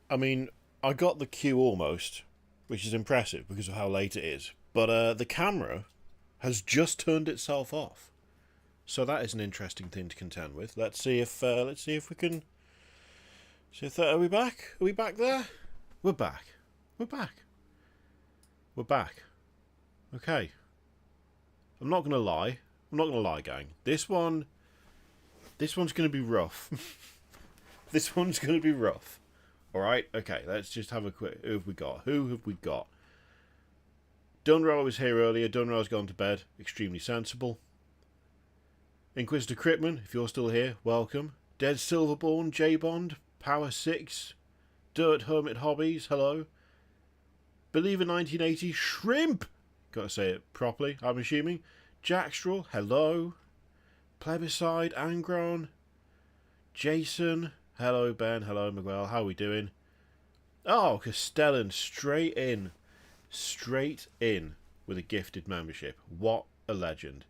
I mean, I got the queue almost, which is impressive because of how late it is. But the camera has just turned itself off, so that is an interesting thing to contend with. Let's see if we can. See if are we back? Are we back there? We're back. We're back. We're back. Okay. I'm not gonna lie. I'm not gonna lie, gang. This one's gonna be rough. This one's gonna be rough. Alright, okay, let's just have a quick... Who have we got? Who have we got? Dunrow was here earlier. Dunrow's gone to bed. Extremely sensible. Inquisitor Critman, if you're still here, welcome. Dead Silverborn, J-Bond, Power 6, Dirt Hermit Hobbies, hello. Believer 1980, Shrimp! Gotta say it properly, I'm assuming. Jackstraw, hello. Plebiscide, Angron, Jason... Hello, Ben. Hello, Miguel. How are we doing? Oh, Castellan. Straight in. Straight in with a gifted membership. What a legend.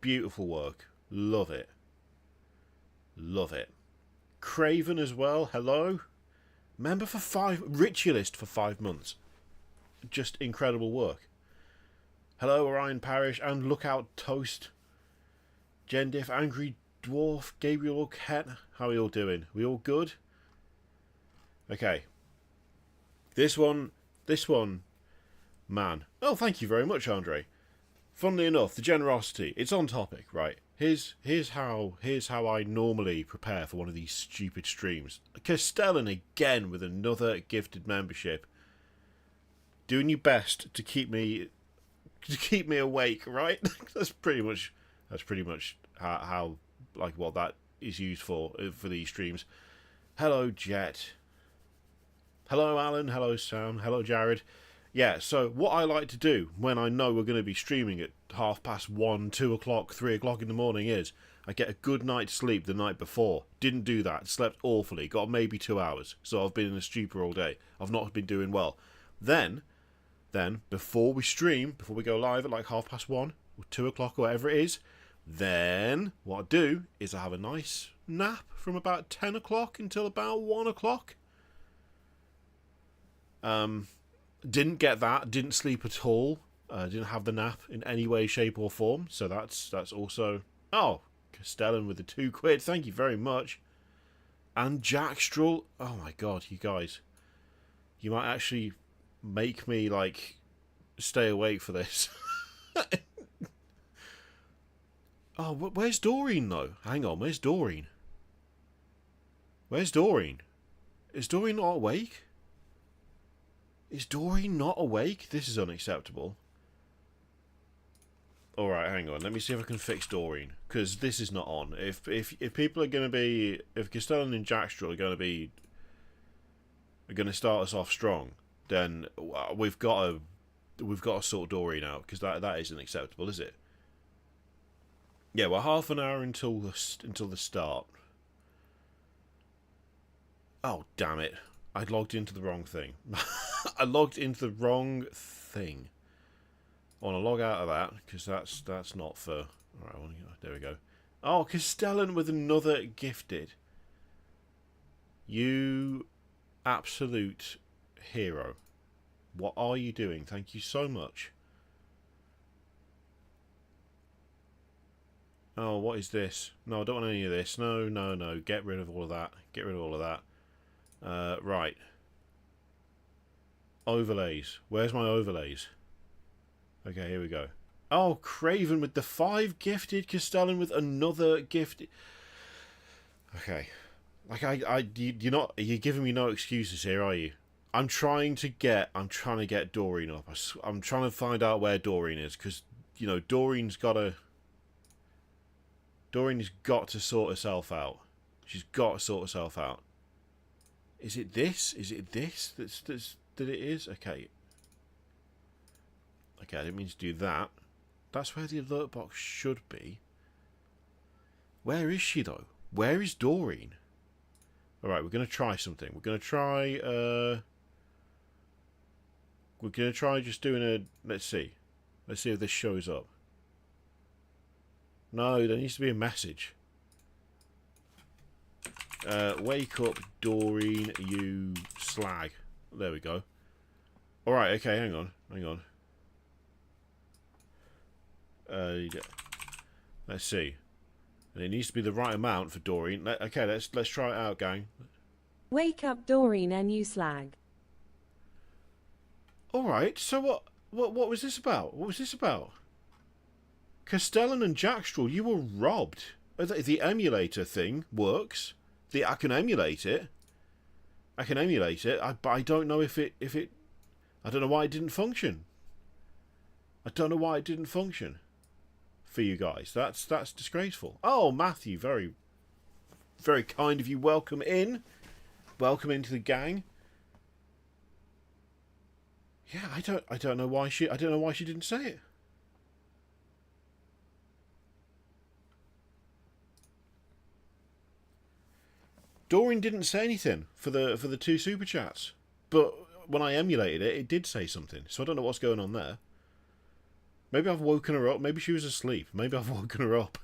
Beautiful work. Love it. Love it. Craven as well. Hello. Member for 5... Ritualist for 5 months. Just incredible work. Hello, Orion Parish and Lookout Toast. Gendiff, Angry Dwarf, Gabriel Ken. How are we all doing? We all good? Okay. This one, man. Oh, thank you very much, Andre. Funnily enough, the generosity, it's on topic, right? Here's how I normally prepare for one of these stupid streams. Castellan again with another gifted membership. Doing your best to keep me awake, right? that's pretty much how like what that is used for these streams. Hello, Jet. Hello, Alan. Hello, Sam. Hello, Jared. Yeah, so what I like to do when I know we're going to be streaming at 1:30, 2 o'clock, 3 o'clock in the morning is I get a good night's sleep the night before. Didn't do that. Slept awfully. Got maybe 2 hours. So I've been in a stupor all day. I've not been doing well. Then, before we stream, before we go live at like 1:30 or 2 o'clock or whatever it is, then what I do is I have a nice nap from about 10 o'clock until about 1 o'clock. Didn't get that. Didn't sleep at all. Didn't have the nap in any way, shape or form. So that's also... Oh, Castellan with the £2. Thank you very much. And Jack Strull. Oh my god, you guys. You might actually make me, like, stay awake for this. Oh, where's Doreen, though? Hang on, where's Doreen? Where's Doreen? Is Doreen not awake? Is Doreen not awake? This is unacceptable. Alright, hang on. Let me see if I can fix Doreen. Because this is not on. If people are going to be... If Castellan and Jackstraw are going to start us off strong, then we've got to sort Doreen out. Because that isn't acceptable, is it? Yeah, we're half an hour until the start. Oh, damn it. I logged into the wrong thing. I logged into the wrong thing. I want to log out of that, because that's not for... Alright, there we go. Oh, Castellan with another gifted. You absolute hero. What are you doing? Thank you so much. Oh, what is this? No, I don't want any of this. No, no, no. Get rid of all of that. Get rid of all of that. Right. Overlays. Where's my overlays? Okay, here we go. Oh, Craven with the 5 gifted. Castellan with another gifted. Okay. Like, you're not... You're giving me no excuses here, are you? I'm trying to get Doreen up. I'm trying to find out where Doreen is, because, you know, Doreen's got to sort herself out. She's got to sort herself out. Is it this? Is it this that it is? Okay. Okay, I didn't mean to do that. That's where the alert box should be. Where is she, though? Where is Doreen? Alright, we're going to try something. We're going to try just doing a... Let's see. Let's see if this shows up. No, there needs to be a message. Wake up, Doreen, you slag. There we go. Alright, okay, hang on. Let's see. And it needs to be the right amount for Doreen. Okay, let's try it out, gang. Wake up, Doreen, and you slag. Alright, so what was this about? What was this about? Castellan and Jackstraw, you were robbed. The emulator thing works. I can emulate it. But I don't know if it. I don't know why it didn't function. For you guys, that's disgraceful. Oh, Matthew, very, very kind of you. Welcome into the gang. Yeah, I don't know why she didn't say it. Doreen didn't say anything for the 2 super chats, but when I emulated it, it did say something. So I don't know what's going on there. Maybe I've woken her up. Maybe she was asleep. Maybe I've woken her up,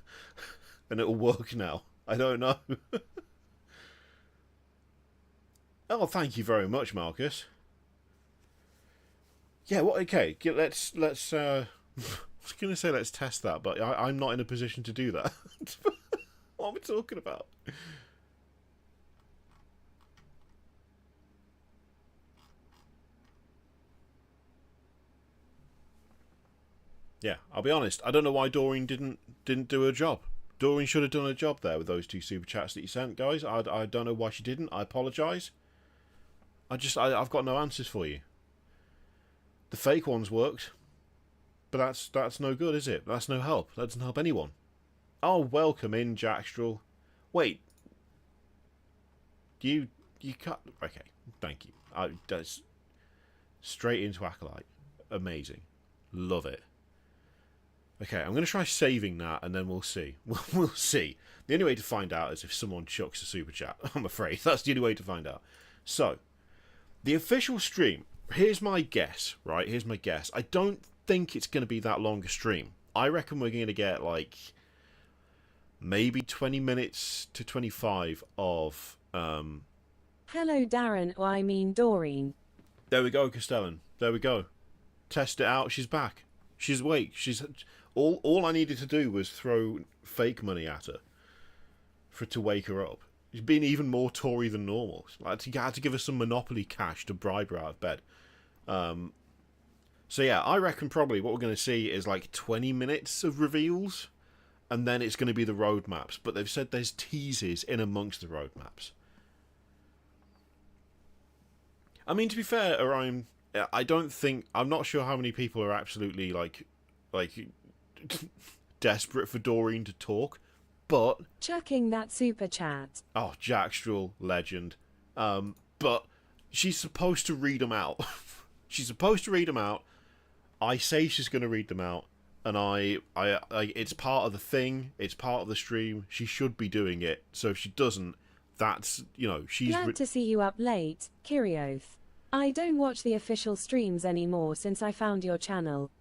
and it'll work now. I don't know. Oh, thank you very much, Marcus. Yeah, what? Okay, let's. I was gonna say let's test that, but I'm not in a position to do that. What are we talking about? Yeah, I'll be honest. I don't know why Doreen didn't do her job. Doreen should have done her job there with those 2 super chats that you sent, guys. I don't know why she didn't. I apologise. I've got no answers for you. The fake ones worked, but that's no good, is it? That's no help. That doesn't help anyone. Oh, welcome in, Jackstraw. Wait, you cut. Okay, thank you. That's straight into Acolyte. Amazing, love it. Okay, I'm going to try saving that, and then we'll see. We'll see. The only way to find out is if someone chucks a super chat. I'm afraid that's the only way to find out. So, the official stream. Here's my guess, right? Here's my guess. I don't think it's going to be that long a stream. I reckon we're going to get, like, maybe 20 minutes to 25 of... Hello, Darren, or I mean Doreen. There we go, Castellan. There we go. Test it out. She's back. She's awake. She's... All I needed to do was throw fake money at her to wake her up. She's been even more Tory than normal. I had to give her some Monopoly cash to bribe her out of bed. So yeah, I reckon probably what we're going to see is like 20 minutes of reveals, and then it's going to be the roadmaps. But they've said there's teases in amongst the roadmaps. I mean, to be fair, I'm not sure how many people are absolutely like desperate for Doreen to talk, but chucking that super chat. Oh, Jackstraw, legend. But she's supposed to read them out. She's supposed to read them out. I say she's going to read them out, and I it's part of the thing. It's part of the stream. She should be doing it. So if she doesn't, that's she's glad to see you up late, Kirioth. I don't watch the official streams anymore since I found your channel.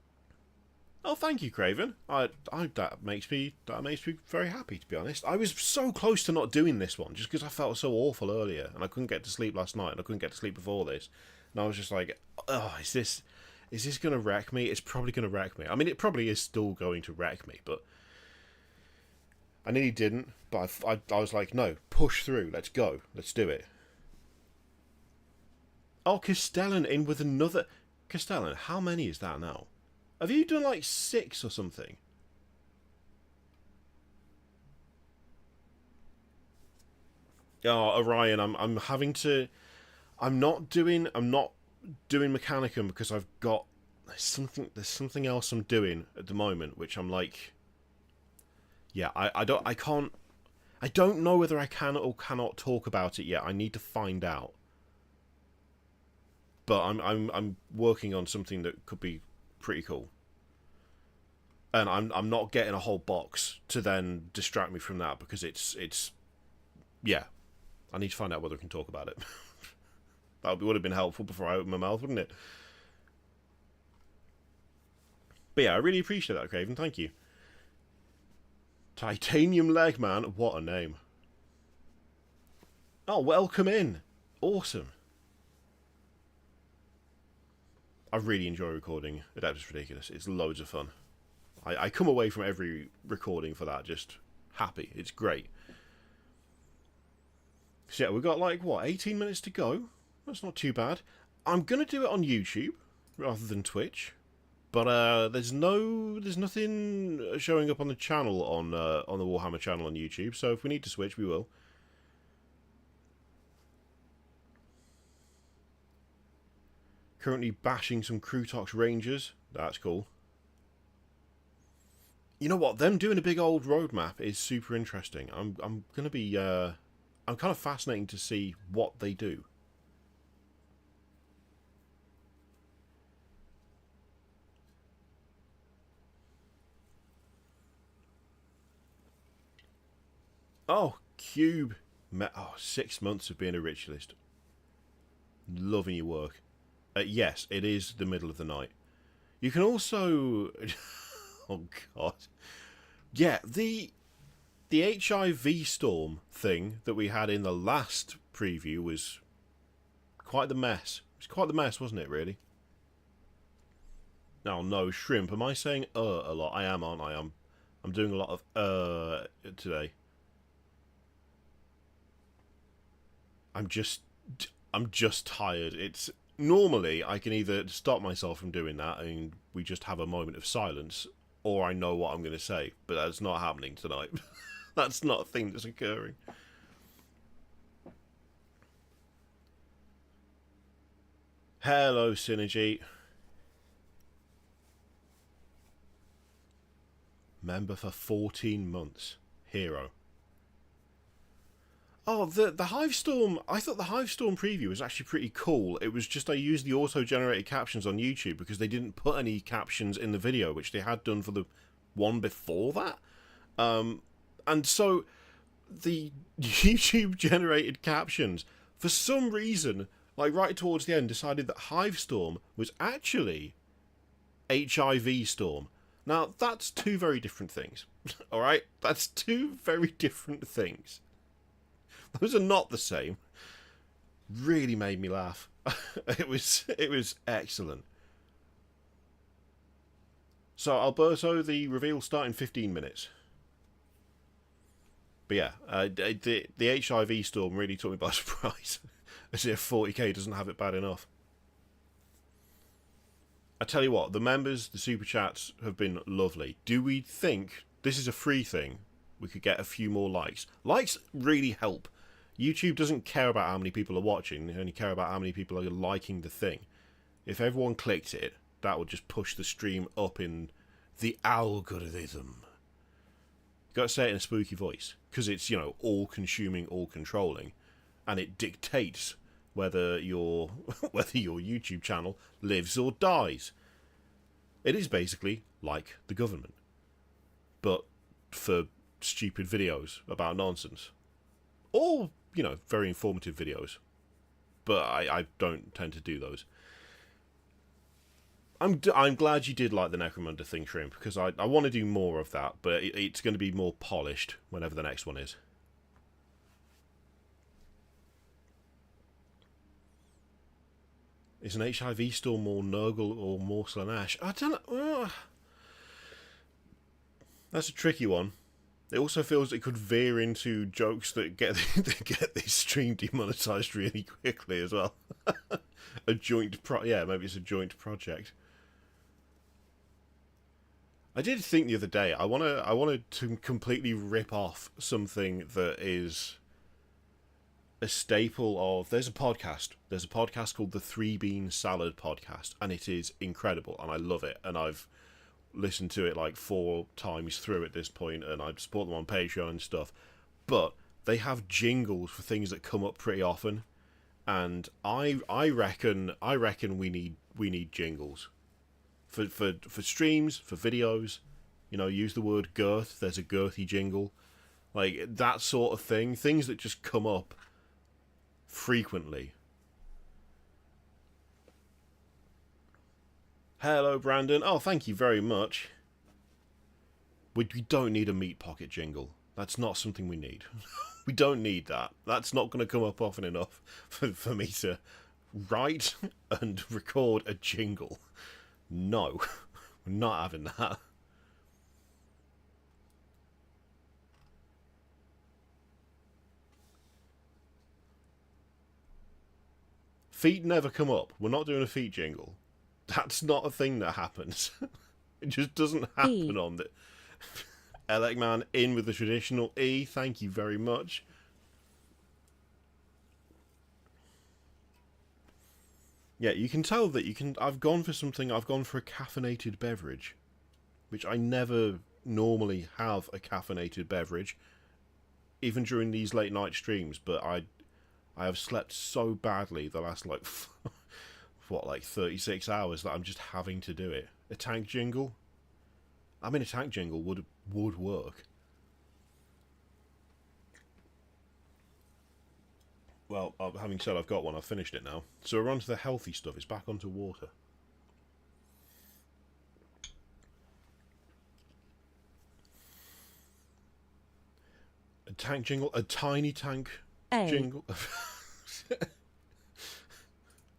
Oh, thank you, Craven. That makes me very happy, to be honest. I was so close to not doing this one just because I felt so awful earlier, and I couldn't get to sleep last night, and I couldn't get to sleep before this, and I was just like, oh, is this going to wreck me? It's probably going to wreck me. I mean, it probably is still going to wreck me, but I nearly didn't. But I was like, no, push through. Let's go. Let's do it. Oh, Castellan in with another. Castellan, how many is that now? Have you done like 6 or something? Oh, Orion, I'm not doing Mechanicum because I've got there's something else I'm doing at the moment, which I'm like, yeah, I don't know whether I can or cannot talk about it yet. I need to find out. But I'm working on something that could be pretty cool, and I'm not getting a whole box to then distract me from that, because it's yeah, I need to find out whether I can talk about it. That would have been helpful before I open my mouth, wouldn't it? But yeah, I really appreciate that, Craven. Thank you. Titanium Leg Man, what a name. Oh, welcome in. Awesome. I really enjoy recording Adeptus Ridiculous. It's loads of fun. I come away from every recording for that just happy. It's great. So yeah, we've got like, what, 18 minutes to go? That's not too bad. I'm going to do it on YouTube rather than Twitch. But there's nothing showing up on the channel on the Warhammer channel on YouTube. So if we need to switch, we will. Currently bashing some Crutox Rangers. That's cool. You know what? Them doing a big old roadmap is super interesting. I'm gonna be I'm kind of fascinating to see what they do. Oh, Cube. Oh, 6 months of being a ritualist. Loving your work. Yes, it is the middle of the night. You can also... oh, God. Yeah, the HIV storm thing that we had in the last preview was quite the mess. It was quite the mess, wasn't it, really? Oh, no, shrimp. Am I saying a lot? I am, aren't I? I'm doing a lot of today. I'm just tired. It's... Normally, I can either stop myself from doing that and we just have a moment of silence, or I know what I'm going to say, but that's not happening tonight. That's not a thing that's occurring. Hello, Synergy. Member for 14 months. Hero. Oh, the Hivestorm... I thought the Hivestorm preview was actually pretty cool. It was just I used the auto-generated captions on YouTube because they didn't put any captions in the video, which they had done for the one before that. And so the YouTube-generated captions, for some reason, like right towards the end, decided that Hivestorm was actually HIV Storm. Now, that's two very different things. Alright? That's two very different things. Those are not the same. Really made me laugh. It was excellent. So Alberto, the reveal start in 15 minutes. But yeah, the HIV storm really took me by surprise. As if 40k doesn't have it bad enough. I tell you what, the members, the super chats have been lovely. Do we think this is a free thing? We could get a few more likes. Likes really help. YouTube doesn't care about how many people are watching. They only care about how many people are liking the thing. If everyone clicked it, that would just push the stream up in the algorithm. You got to say it in a spooky voice, because it's, you know, all-consuming, all-controlling, and it dictates whether your YouTube channel lives or dies. It is basically like the government, but for stupid videos about nonsense, or, you know, very informative videos. But I don't tend to do those. I'm glad you did like the Necromunda thing, Shrimp, because I want to do more of that, but it's going to be more polished whenever the next one is. Is an HIV storm more Nurgle or more Slaanesh? I don't know. That's a tricky one. It also feels it could veer into jokes that get this stream demonetized really quickly as well. A joint yeah, maybe it's a joint project. I did think the other day I wanted to completely rip off something that is a staple of... There's a podcast called the Three Bean Salad Podcast, and it is incredible, and I love it, and I've listened to it like 4 times through at this point, and I support them on Patreon and stuff. But they have jingles for things that come up pretty often, and I reckon we need jingles for streams, for videos. You know, use the word girth. There's a girthy jingle, like that sort of thing. Things that just come up frequently. Hello, Brandon. Oh, thank you very much. We don't need a meat pocket jingle. That's not something we need. We don't need that. That's not going to come up often enough for me to write and record a jingle. No, we're not having that. Feet never come up. We're not doing a feet jingle. That's not a thing that happens. It just doesn't happen on the... Elec Man in with the traditional E. Thank you very much. Yeah, you can tell that you can... I've gone for something... I've gone for a caffeinated beverage. Which I never normally have a caffeinated beverage. Even during these late night streams. But I have slept so badly the last, like... what, like 36 hours that I'm just having to do it. A tank jingle? I mean, a tank jingle would work. Well, having said I've got one, I've finished it now. So we're on to the healthy stuff. It's back onto water. A tank jingle? A tiny tank jingle?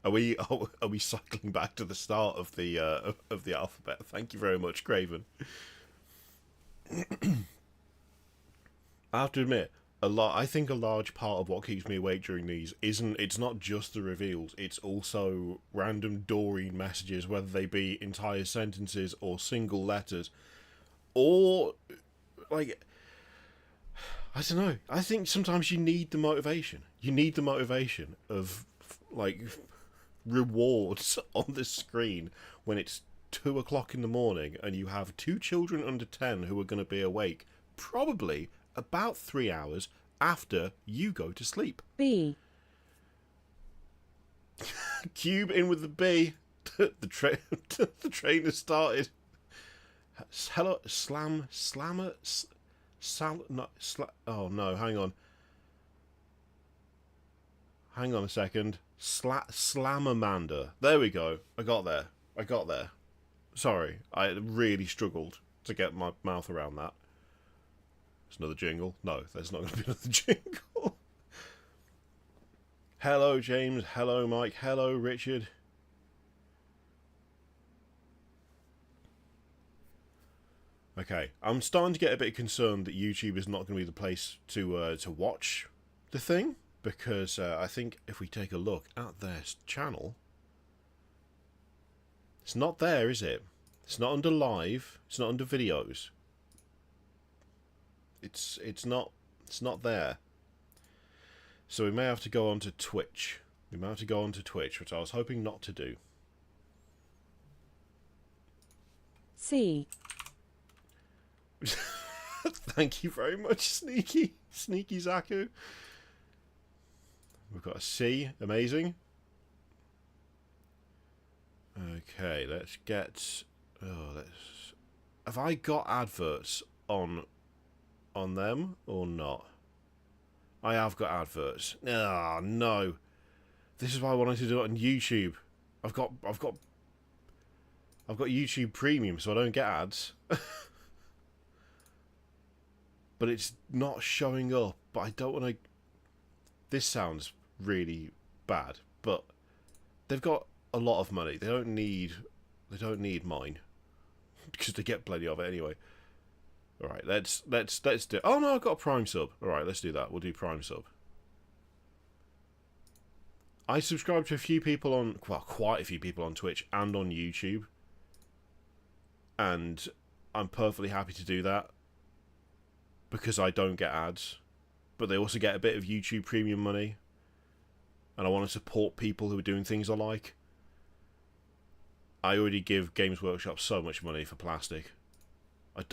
Are we cycling back to the start of the alphabet? Thank you very much, Craven. I have to admit, I think a large part of what keeps me awake during these it's not just the reveals, it's also random Doreen messages, whether they be entire sentences or single letters, or like, I don't know. I think sometimes you need the motivation. You need the motivation of like rewards on the screen when it's 2 o'clock in the morning and you have 2 children under 10 who are going to be awake probably about 3 hours after you go to sleep. B. Cube in with the B. The train has started. Hello, oh no, hang on. Hang on a second. Slamamander. There we go. I got there. Sorry, I really struggled to get my mouth around that. There's another jingle. No, there's not going to be another jingle. Hello, James. Hello, Mike. Hello, Richard. Okay, I'm starting to get a bit concerned that YouTube is not going to be the place to watch the thing, because I think if we take a look at their channel, it's not there, is it? It's not under live. It's not under videos. It's not there. So we may have to go on to Twitch. Which I was hoping not to do. C. Thank you very much, Sneaky Zaku. We've got a C. Amazing. Okay, let's get... Have I got adverts on them or not? I have got adverts. Ah, no. This is why I wanted to do it on YouTube. I've got YouTube Premium, so I don't get ads. But it's not showing up. But I don't want to... This sounds really bad, but they've got a lot of money. They don't need mine, because they get plenty of it anyway. All right, let's do. Oh no, I've got a Prime sub. All right, let's do that. We'll do Prime sub. I subscribe to a few people on, well, quite a few people on Twitch and on YouTube, and I'm perfectly happy to do that because I don't get ads, but they also get a bit of YouTube Premium money, and I want to support people who are doing things I like. I already give Games Workshop so much money for plastic.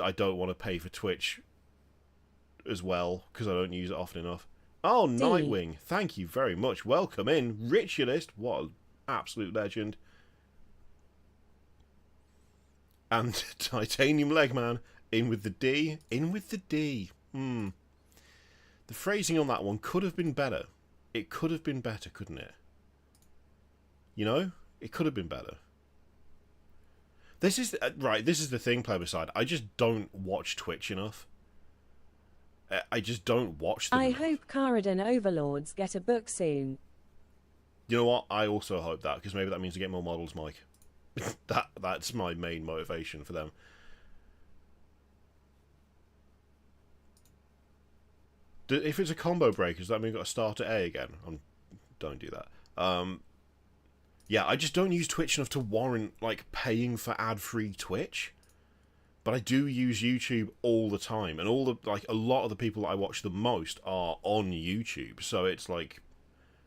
I don't want to pay for Twitch as well, because I don't use it often enough. Oh, Nightwing, thank you very much. Welcome in. Ritualist, what an absolute legend. And Titanium Legman, in with the D. In with the D. The phrasing on that one could have been better. It could have been better, couldn't it? You know? It could have been better. This is right. This is the thing, Plebiscite. I just don't watch Twitch enough. I just don't watch them. I hope Caradon Overlords get a book soon. You know what? I also hope that, because maybe that means to get more models, Mike. That's my main motivation for them. If it's a combo break, does that mean we've got to start at A again? Don't do that. Yeah, I just don't use Twitch enough to warrant like paying for ad-free Twitch. But I do use YouTube all the time, and a lot of the people that I watch the most are on YouTube. So it's like,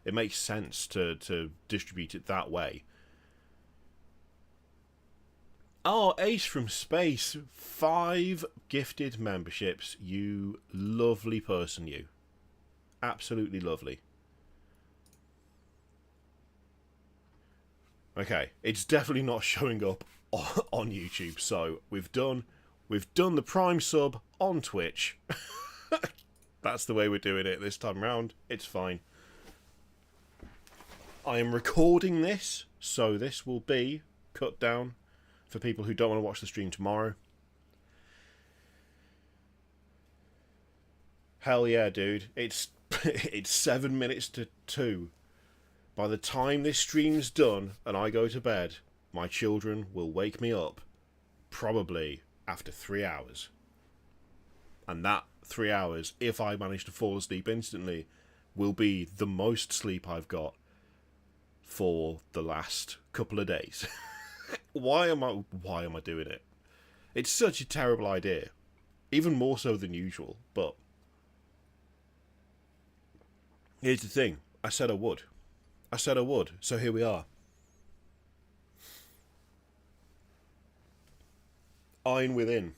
it makes sense to distribute it that way. Oh, Ace from Space, 5 gifted memberships. You lovely person, you. Absolutely lovely. Okay, it's definitely not showing up on YouTube, so we've done the Prime sub on Twitch. That's the way we're doing it this time round. It's fine. I am recording this, so this will be cut down for people who don't want to watch the stream tomorrow. Hell yeah, dude. It's 7 minutes to 2. By the time this stream's done and I go to bed, my children will wake me up probably after 3 hours. And that 3 hours, if I manage to fall asleep instantly, will be the most sleep I've got for the last couple of days. Why am I doing it? It's such a terrible idea. Even more so than usual, but here's the thing. I said I would. So here we are. Iron within.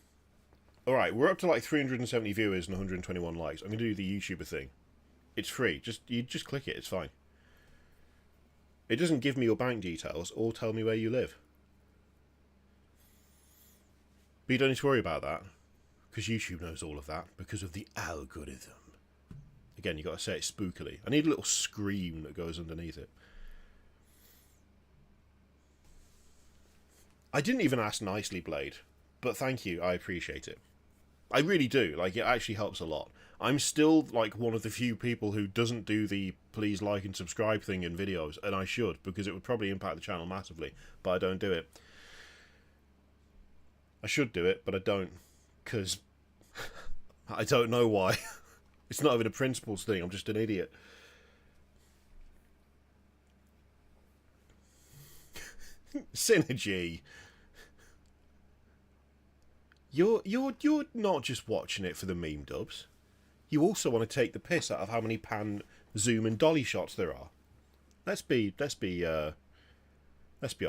Alright, we're up to like 370 viewers and 121 likes. I'm going to do the YouTuber thing. It's free. You just click it. It's fine. It doesn't give me your bank details or tell me where you live. But you don't need to worry about that, because YouTube knows all of that, because of the algorithm. Again, you got to say it spookily. I need a little scream that goes underneath it. I didn't even ask nicely, Blade, but thank you, I appreciate it. I really do, like, it actually helps a lot. I'm still, like, one of the few people who doesn't do the please like and subscribe thing in videos, and I should, because it would probably impact the channel massively, but I don't do it. I should do it, but I don't, because I don't know why. It's not even a principles thing, I'm just an idiot. Synergy. You're not just watching it for the meme dubs. You also want to take the piss out of how many pan, zoom, and dolly shots there are. Let's be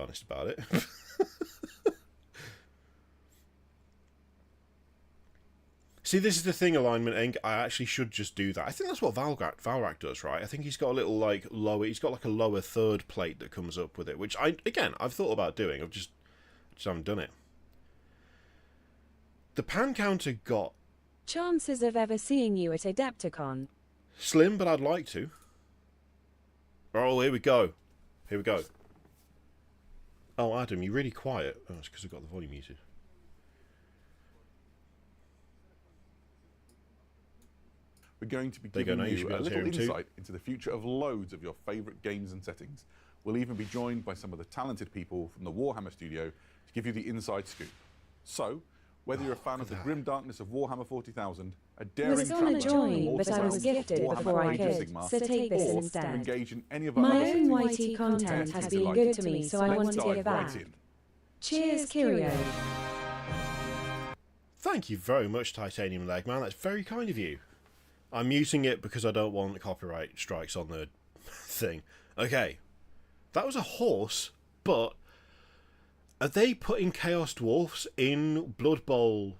honest about it. See, this is the thing, Alignment Inc. I actually should just do that. I think that's what Valrak does, right? I think he's got a little, like, lower... He's got, like, a lower third plate that comes up with it, which, I've thought about doing. I've just haven't done it. The pan counter got... Chances of ever seeing you at Adepticon. Slim, but I'd like to. Oh, here we go. Oh, Adam, you're really quiet. Oh, it's because I've got the volume muted. We're going to be giving you a little insight into the future of loads of your favourite games and settings. We'll even be joined by some of the talented people from the Warhammer studio to give you the inside scoop. So, whether you're a fan of the grim darkness of Warhammer 40,000, a daring traveller, but I was gifted before I could, so take this or instead. engage in any of our My other own activities, YT content has been delighted. good to me, so I want to Dive give back. right in. Cheers, Curio. Thank you very much, Titanium Leg Man. That's very kind of you. I'm muting it because I don't want copyright strikes on the thing. Okay. That was a horse, but are they putting Chaos Dwarfs in Blood Bowl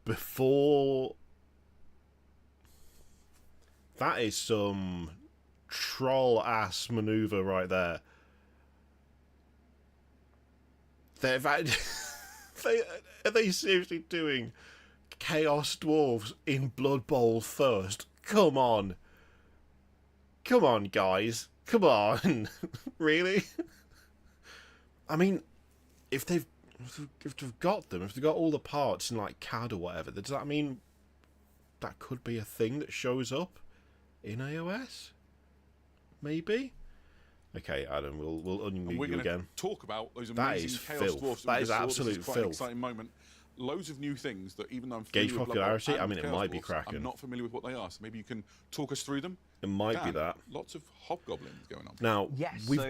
before... That is some troll-ass maneuver right there. Are they seriously doing Chaos Dwarves in Blood Bowl first? Come on. Come on, guys. Come on. Really? I mean, if they've got them, if they've got all the parts in, like, CAD or whatever, does that mean that could be a thing that shows up in AOS. Maybe. Okay, Adam, we'll unmute you again. Talk about those amazing Chaos Dwarfs. That is absolute filth. Quite an exciting moment. Loads of new things that even though I'm gauge familiar popularity. with I mean, it might be Dwarfs, cracking. I'm not familiar with what they are, so maybe you can talk us through them. It might be that. Lots of hobgoblins going on. Now, yes, we've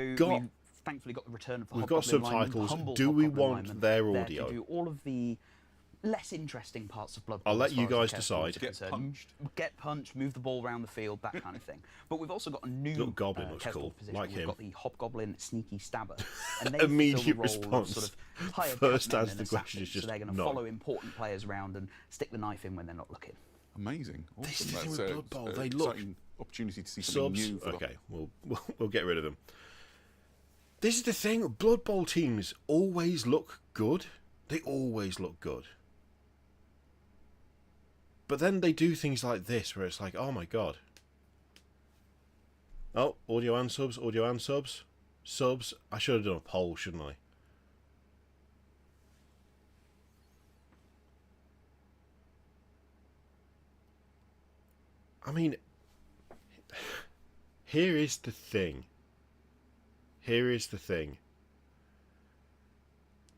thankfully got the return of the we've got subtitles. Do we want their audio? To do all of the less interesting parts of Blood Bowl. I'll let you guys decide. Get punched, move the ball around the field, that kind of thing. But we've also got a new little goblin looks cool, like we've him. got the hobgoblin sneaky stabber. And Immediate response. Sort of First answer the question is just so they're going to follow important players around and stick the knife in when they're not looking. Amazing. Awesome. This is the thing with Blood Bowl. They look opportunity to see something subs. new. Okay, we'll get rid of them. This is the thing. Blood Bowl teams always look good. They always look good. But then they do things like this, where it's like, oh my god. Oh, audio and subs, audio and subs. Subs. I should have done a poll, shouldn't I? I mean, here is the thing. Here is the thing.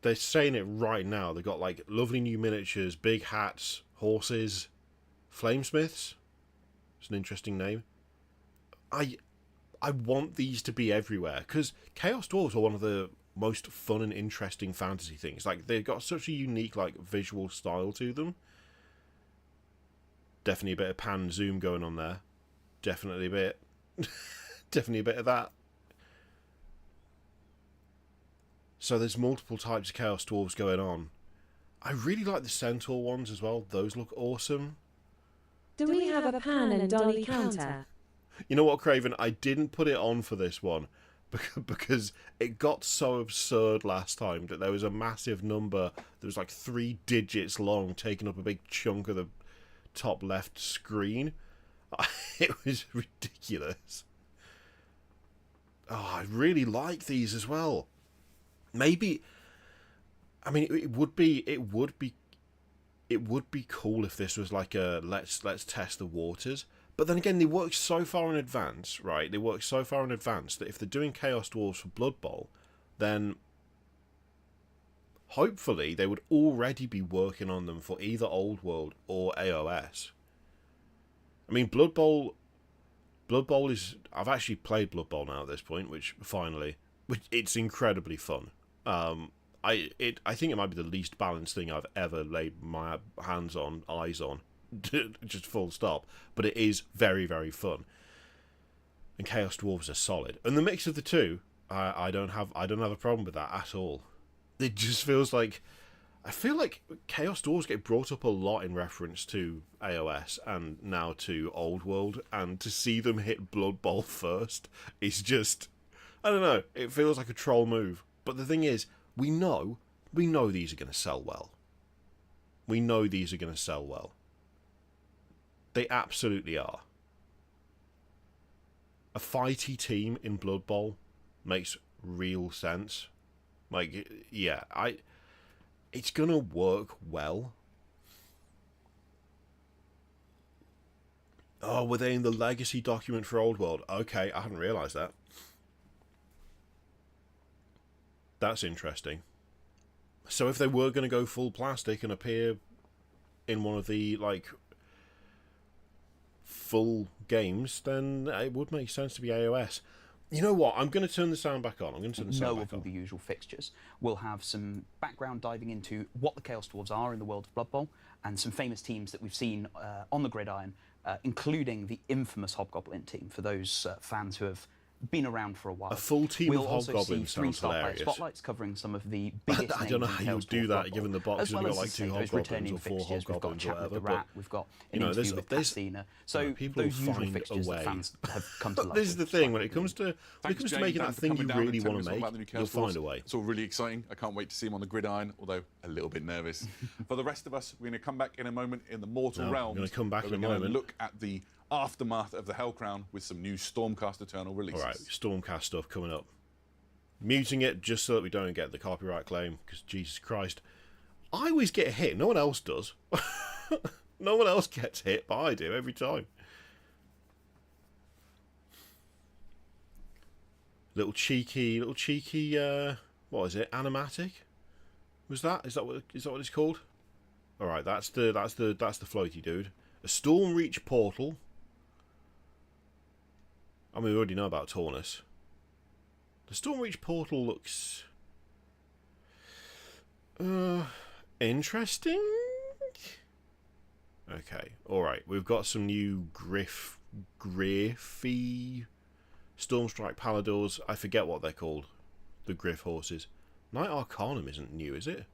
They're saying it right now. They've got like lovely new miniatures, big hats, horses, flamesmiths. It's an interesting name. I want these to be everywhere because Chaos Dwarves are one of the most fun and interesting fantasy things. Like they've got such a unique like visual style to them. Definitely a bit of pan zoom going on there. Definitely a bit of that. So there's multiple types of Chaos Dwarves going on. I really like the Centaur ones as well. Those look awesome. Do we have a pan and dolly counter? You know what, Craven? I didn't put it on for this one because it got so absurd last time that there was a massive number that was like 3 digits long taking up a big chunk of the top left screen. It was ridiculous. Oh, I really like these as well. Maybe, I mean, it would be cool if this was like a let's test the waters. But then again, they work so far in advance, right? They work so far in advance that if they're doing Chaos Dwarves for Blood Bowl, then hopefully they would already be working on them for either Old World or AOS. I mean, Blood Bowl is... I've actually played Blood Bowl now at this point, which it's incredibly fun. I think it might be the least balanced thing I've ever laid my eyes on, just full stop. But it is very, very fun. And Chaos Dwarves are solid. And the mix of the two, I don't have a problem with that at all. It just feels like... I feel like Chaos Dwarves get brought up a lot in reference to AOS and now to Old World, and to see them hit Blood Bowl first is just... I don't know, it feels like a troll move. But the thing is, we know these are going to sell well. We know these are going to sell well. They absolutely are. A fighty team in Blood Bowl makes real sense. Like, yeah, it's going to work well. Oh, were they in the legacy document for Old World? Okay, I hadn't realised that. That's interesting. So if they were going to go full plastic and appear in one of the, like, full games, then it would make sense to be AOS. You know what? I'm going to turn the sound back on. I'm going to turn the sound back on. Of all the usual fixtures. We'll have some background diving into what the Chaos Dwarves are in the world of Blood Bowl, and some famous teams that we've seen on the gridiron, including the infamous Hobgoblin team, for those fans who have been around for a while. A full team of Hobgoblins sounds hilarious. Spotlights covering some of the biggest I don't know how you would do that, given the box has got like 2 Hobgoblins or 4 Hobgoblins or whatever. But we've got an interview with Cassina. So people those usual find fixtures a way. that fans have come to love. This is the thing, when it comes to making that thing you really want to make, you'll find a way. It's all really exciting. I can't wait to see him on the gridiron, although a little bit nervous. For the rest of us, we're going to come back in a moment in the mortal realm. We're going to come back in a moment. We're going to moment. look at the aftermath of the Hellcrown with some new Stormcast Eternal releases. Alright, Stormcast stuff coming up. Muting it just so that we don't get the copyright claim, because Jesus Christ, I always get hit, no one else does. No one else gets hit, but I do every time. Little cheeky. What is it? Animatic? Was that? Is that what it's called? All right, that's the floaty dude. A Stormreach portal. I mean, we already know about Taunus. The Stormreach portal looks interesting. Okay, all right. We've got some new Griffy Stormstrike Paladors. I forget what they're called. The Griff horses. Knight Arcanum isn't new, is it?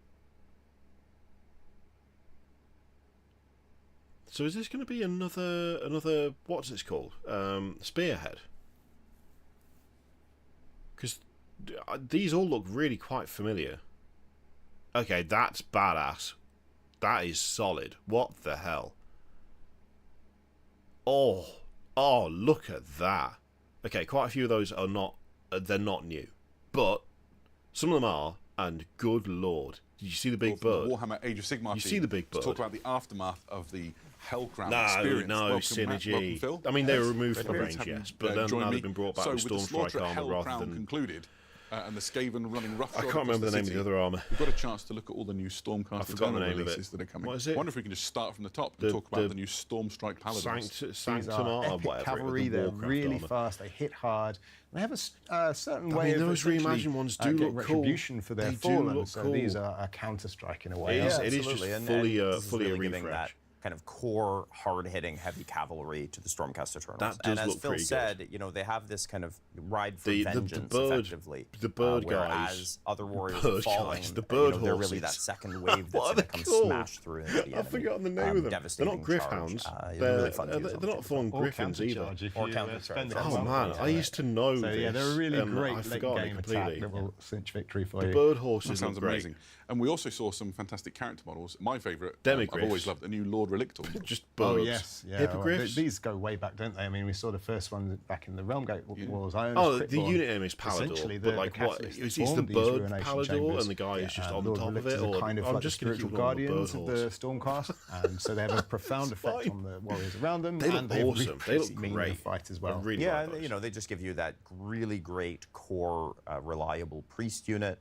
So is this going to be another what's this called? Spearhead? Because these all look really quite familiar. Okay, that's badass. That is solid. What the hell? Oh, look at that. Okay, quite a few of those are not. They're not new, but some of them are. And good lord, did you see the big bird? The Warhammer Age of Sigmar. You see the big bird? To talk about the aftermath of the Hellcrown experience. No, welcome, synergy. welcome, Phil. I mean, they were removed from the range, yes, but then now me. they've been brought back with Stormstrike armor rather than. Concluded, and the Skaven running roughshod. I can't remember the name of the other armor. We've got a chance to look at all the new Stormcast Eternals releases that are coming. What is it? I wonder if we can just start from the top and talk about the new Stormstrike Paladins. Sanctum armor, whatever. Cavalry, they're really fast. They hit hard. They have a certain way of those reimagined ones do look retribution cool. for their They fallen. do look so cool. these are counter-strike in a way. It is just fully a giving that refresh. kind of core, hard-hitting, heavy cavalry to the Stormcast Eternals. That does and as look Phil pretty said, good. you know, they have this kind of ride for The vengeance, bird- effectively. the bird whereas guys. other warriors Bird are falling. guys, the bird you know, they're really horses. that second wave that's What are going to they come called? smash through into the enemy. I've forgotten the name of them. They're Devastating not griff charge. hounds. They're really fun to use on They're not full-on Or griffins either. countercharge if Or you, countercharge. spend it Oh, well. man, I used to know So this. yeah, they're a really and great I late forgot it game completely. attack that will cinch victory for The you. bird That horses sounds look great. amazing. And we also saw some fantastic character models. My favourite, Demigriffs. I've always loved the new Lord Relictor. Just Oh birds. yes, yeah. Hippogriffs. These go way back, don't they? I mean, we saw the first one back in the Realmgate Wars. The unit name is Palador, Essentially, but the like what? catalyst Is that the formed these bird ruination Palador chambers. and the guy is just on Lord top of Relictors it? are Or kind of I'm like just the going to keep spiritual calling them guardians bird of the horse. Stormcast, and so they have a profound effect on the warriors around them. They look and they have awesome. They look pretty mean in great. the fight as I well. really Yeah, like those. you know, they just give you that really great core, reliable priest unit.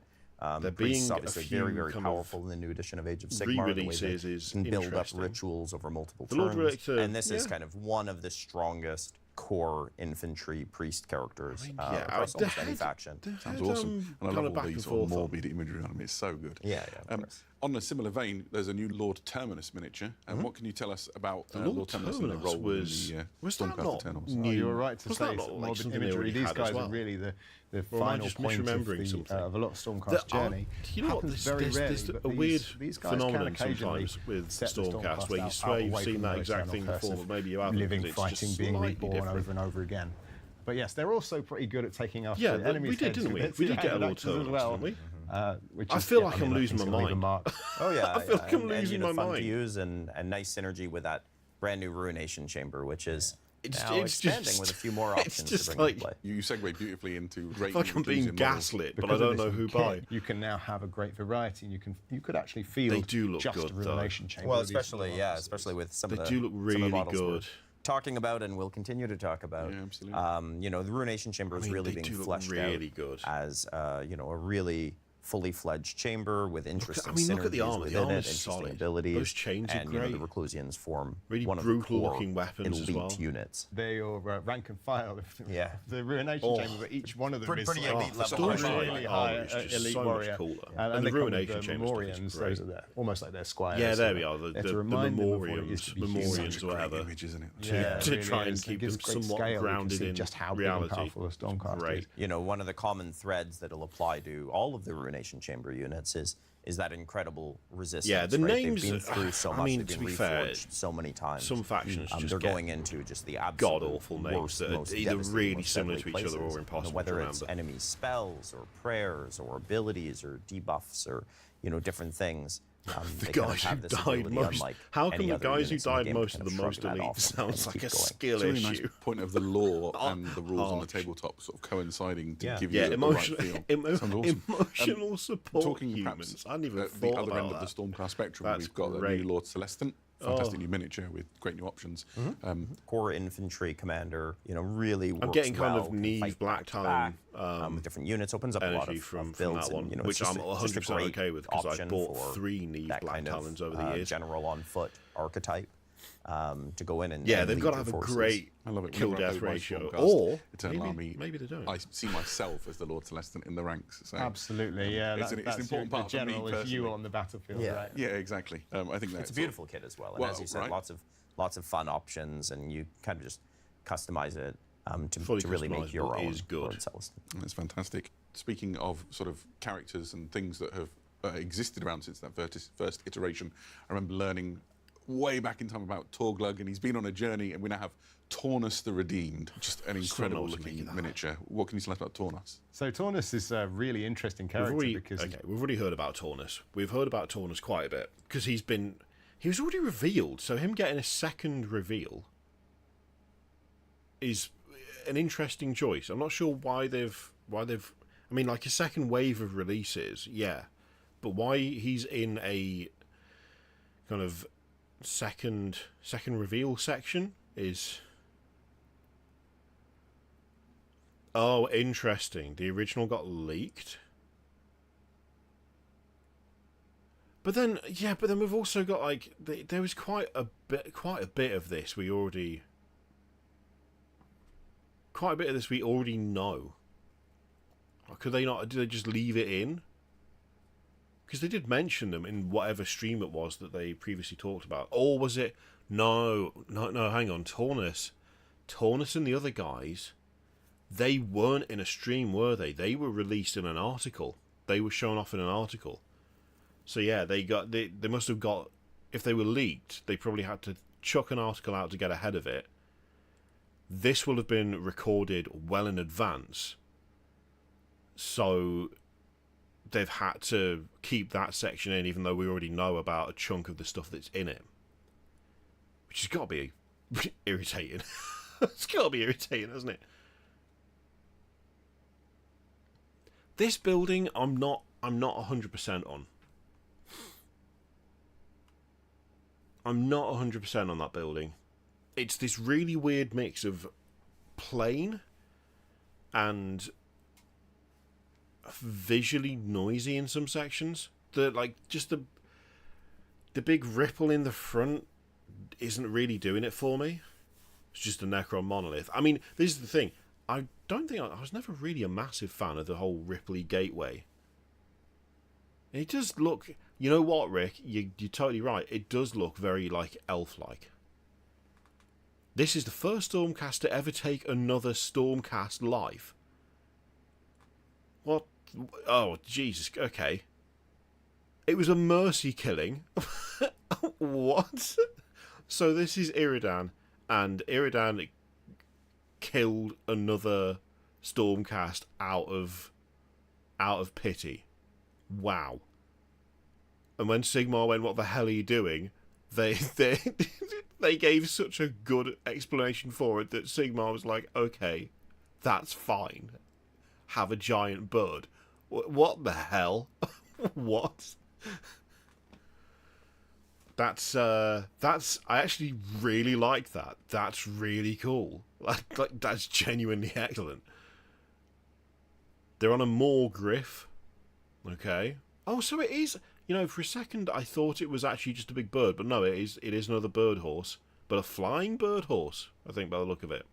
There Priests being a obviously few very, very kind powerful in the new edition of Age of Sigmar. The way re-releases they is can build up interesting. rituals over multiple The Lord turns. Relictor, And this is yeah. kind of one of the strongest core infantry priest characters across the almost any head- faction. Sounds awesome. And I kinda love all back these and sort of forth on. morbid imagery on them. It's so good. Yeah, of course. On a similar vein, there's a new Lord Terminus miniature. And what can you tell us about Lord Terminus and their Terminus role was in the that Stormcast not Eternals? new? Oh, you were right to Was say that it's not like morbid something they imagery. already These had guys as well? are really the Or am I final just point of, misremembering something? of a lot of Stormcast journey. You know what? Happens There's very rarely, a but weird these guys phenomenon can occasionally sometimes with set the Stormcast where you out swear you've away seen from that the exact thing eternal before, curse but of maybe you haven't. living, but it's fighting, just being slightly reborn different. over and over again. But yes, they're also pretty good at taking off Yeah, the enemy's we did, heads didn't we? with We their did get a hand Lord axes as Terminus, well. didn't we? Which I is, feel yeah, like I mean, I'm that losing thing's my gonna leave a mind. mark. Oh yeah, I feel like I'm and, losing you know, my fun mind. to use and nice synergy with that brand new Ruination Chamber, which is now it's expanding just- with a few more it's options just to bring like- into play. You segue beautifully into great. I feel like I'm being Enthusiasm models. gaslit, but I Because of don't this know who kit, by. You can now have a great variety. You could actually feel They do look just good, a though. ruination chamber. Well, with these especially models. especially with some They of the do look some of really the models we're good. talking about and will continue to talk about. Yeah, absolutely. You know, the Ruination Chamber is I mean, really they being do look fleshed really out good. as you know, a really fully fledged chamber with interesting look at the synergies armor. The within armor it, is interesting solid. abilities. Those chains are and, you know, great. the Reclusians form Really one of brutal the core looking weapons as elite well. units. They're your rank and file. Yeah. The ruination Oh. chamber, but each one of them Pretty is elite like level. really high is just elite so warrior. much cooler. And the they come with Ruination the Chamber stuff is Memorians, great. those are almost like their squires. Yeah, there so we are. The they're to remind them of what it Memorians, used to be human. Memorians, Such or a great whatever. image, isn't it? Yeah, to it really try and is. It keep gives them great somewhat scale. You can grounded see in just how reality. big and powerful a Stormcast Great. is. You know, one of the common threads that'll apply to all of the Ruination Chamber units is that incredible resistance. Yeah, the right? names- They've been through so I much. mean, They've to been be fair, reforged so many times. Some factions just they're get going into just the absolute god-awful names worst, that are most either devastating, really most similar deadly to each other or places. impossible to whether it's remember. enemy spells or prayers or abilities or debuffs or different things. The they kind of guys who have this died ability, most. unlike How any come the other guys who units in the died game, most to of the kind most shrug that elite off and sounds like keep a going. skill It's a really issue? nice point of the law and the rules on the harsh. tabletop sort of coinciding to Yeah. give you Yeah, the emotional, right feel. Sounds awesome. emotional support Talking humans. perhaps I hadn't even at thought the other about end that. of the Stormcast spectrum, That's we've got the great. new Lord Celestant. fantastic new miniature with great new options. Core infantry commander, really works I'm getting kind well, of can Neve fight Black back to Talon back, with different units, opens up a lot energy of from builds, that one, and, which it's I'm just a 100% great okay with, because I option bought for 3 Neve that Black kind of, Talons over the years. general on foot archetype to go in and Yeah, and they've lead got to your have forces. a great I love it. kill Whenever I death play my ratio, Stormcast or Eternal Army, maybe they don't. I see myself as the Lord Celestin in the ranks. So, Absolutely, yeah. it's an important part the for me general is you personally. on the battlefield, Yeah. right? Yeah, exactly. I think It's a beautiful kit as well, and as you said, right. lots of fun options, and you kind of just customize it Fully to really make your customizable own is good. Lord Celestin. That's fantastic. Speaking of sort of characters and things that have existed around since that first iteration, I remember learning way back in time about Torglug, and he's been on a journey, and we now have Tornus the Redeemed, just an incredible looking miniature. What can you tell us about Tornus? So Tornus is a really interesting character because we've already heard about Tornus. We've heard about Tornus quite a bit because he was already revealed. So him getting a second reveal is an interesting choice. I'm not sure why they've. I mean, like a second wave of releases, yeah, but why he's in a kind of second reveal section is. Oh, interesting. The original got leaked. But then we've also got like there was quite a bit of this we already know. Or could they not? Did they just leave it in? Because they did mention them in whatever stream it was that they previously talked about. Or was it? No. Hang on, Tornus and the other guys. They weren't in a stream, were they? They were released in an article. They were shown off in an article. So yeah, they must have got. If they were leaked, they probably had to chuck an article out to get ahead of it. This will have been recorded well in advance. So they've had to keep that section in, even though we already know about a chunk of the stuff that's in it. Which has got to be irritating. It's got to be irritating, hasn't it? This building, I'm not 100% on. I'm not 100% on that building. It's this really weird mix of plain and visually noisy in some sections. Just the big ripple in the front isn't really doing it for me. It's just a Necron monolith. I mean, this is the thing. I was never really a massive fan of the whole Ripley Gateway. It does look... You know what, Rick? You're totally right. It does look very, elf-like. This is the first Stormcast to ever take another Stormcast live. What? Oh, Jesus. Okay. It was a mercy killing. What? So this is Iridan, and Iridan killed another Stormcast out of pity. Wow. And when Sigmar went, "What the hell are you doing?" They they gave such a good explanation for it that Sigmar was like, "Okay, that's fine. Have a giant bird." What the hell? What? That's I actually really like that. That's really cool. Like that's genuinely excellent. They're on a Moor Griff. Okay. Oh, so it is. For a second I thought it was actually just a big bird, but no, it is another bird horse, but a flying bird horse, I think, by the look of it.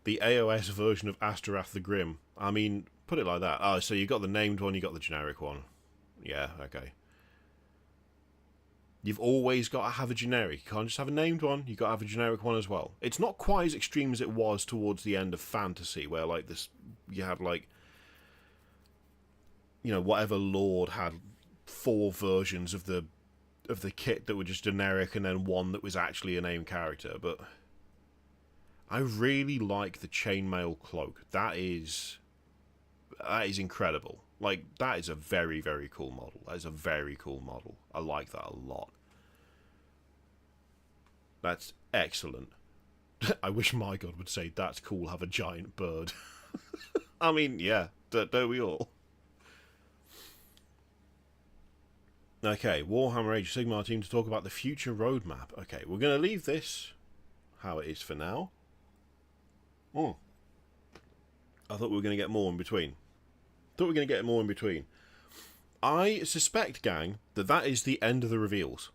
The AOS version of Astorath the Grim. I mean, put it like that. Oh, so you got the named one, you got the generic one. Yeah, okay. You've always got to have a generic. You can't just have a named one, you got to have a generic one as well. It's not quite as extreme as it was towards the end of Fantasy, where you had whatever lord had 4 versions of the kit that were just generic, and then one that was actually a named character. But I really like the chainmail cloak. That is incredible. That is a very, very cool model. That is a very cool model. I like that a lot. That's excellent. I wish my god would say, "That's cool, have a giant bird." I mean, yeah, don't we all? Okay, Warhammer Age of Sigmar team to talk about the future roadmap. Okay, we're going to leave this how it is for now. Oh. I thought we were going to get more in between. I suspect, gang, that is the end of the reveals.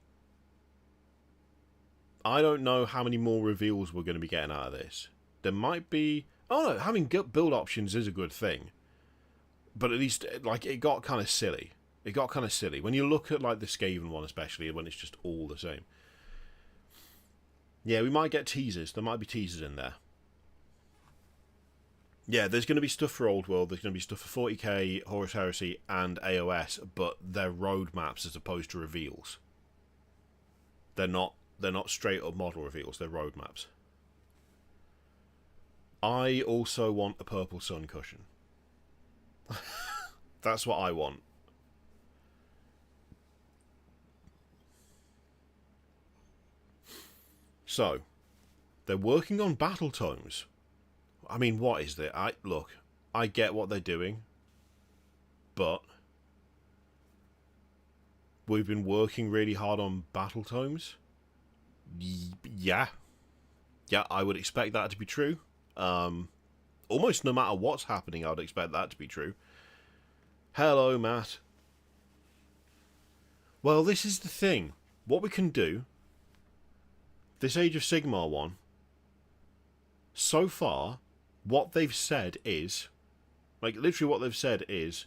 I don't know how many more reveals we're going to be getting out of this. There might be... Oh, no, having build options is a good thing. But at least, like, it got kind of silly. When you look at, like, the Skaven one, especially, when it's just all the same. Yeah, we might get teasers. There might be teasers in there. Yeah, there's going to be stuff for Old World, there's going to be stuff for 40k, Horus Heresy, and AOS, but they're roadmaps as opposed to reveals. They're not straight up model reveals, they're roadmaps. I also want a purple sun cushion. That's what I want. So, they're working on battle tomes. I mean, what is it? Look, I get what they're doing, but we've been working really hard on battle tomes. Yeah, I would expect that to be true. Almost no matter what's happening, I would expect that to be true. Hello, Matt. Well, this is the thing. What we can do, this Age of Sigmar one, so far, what they've said is, like, literally what they've said is,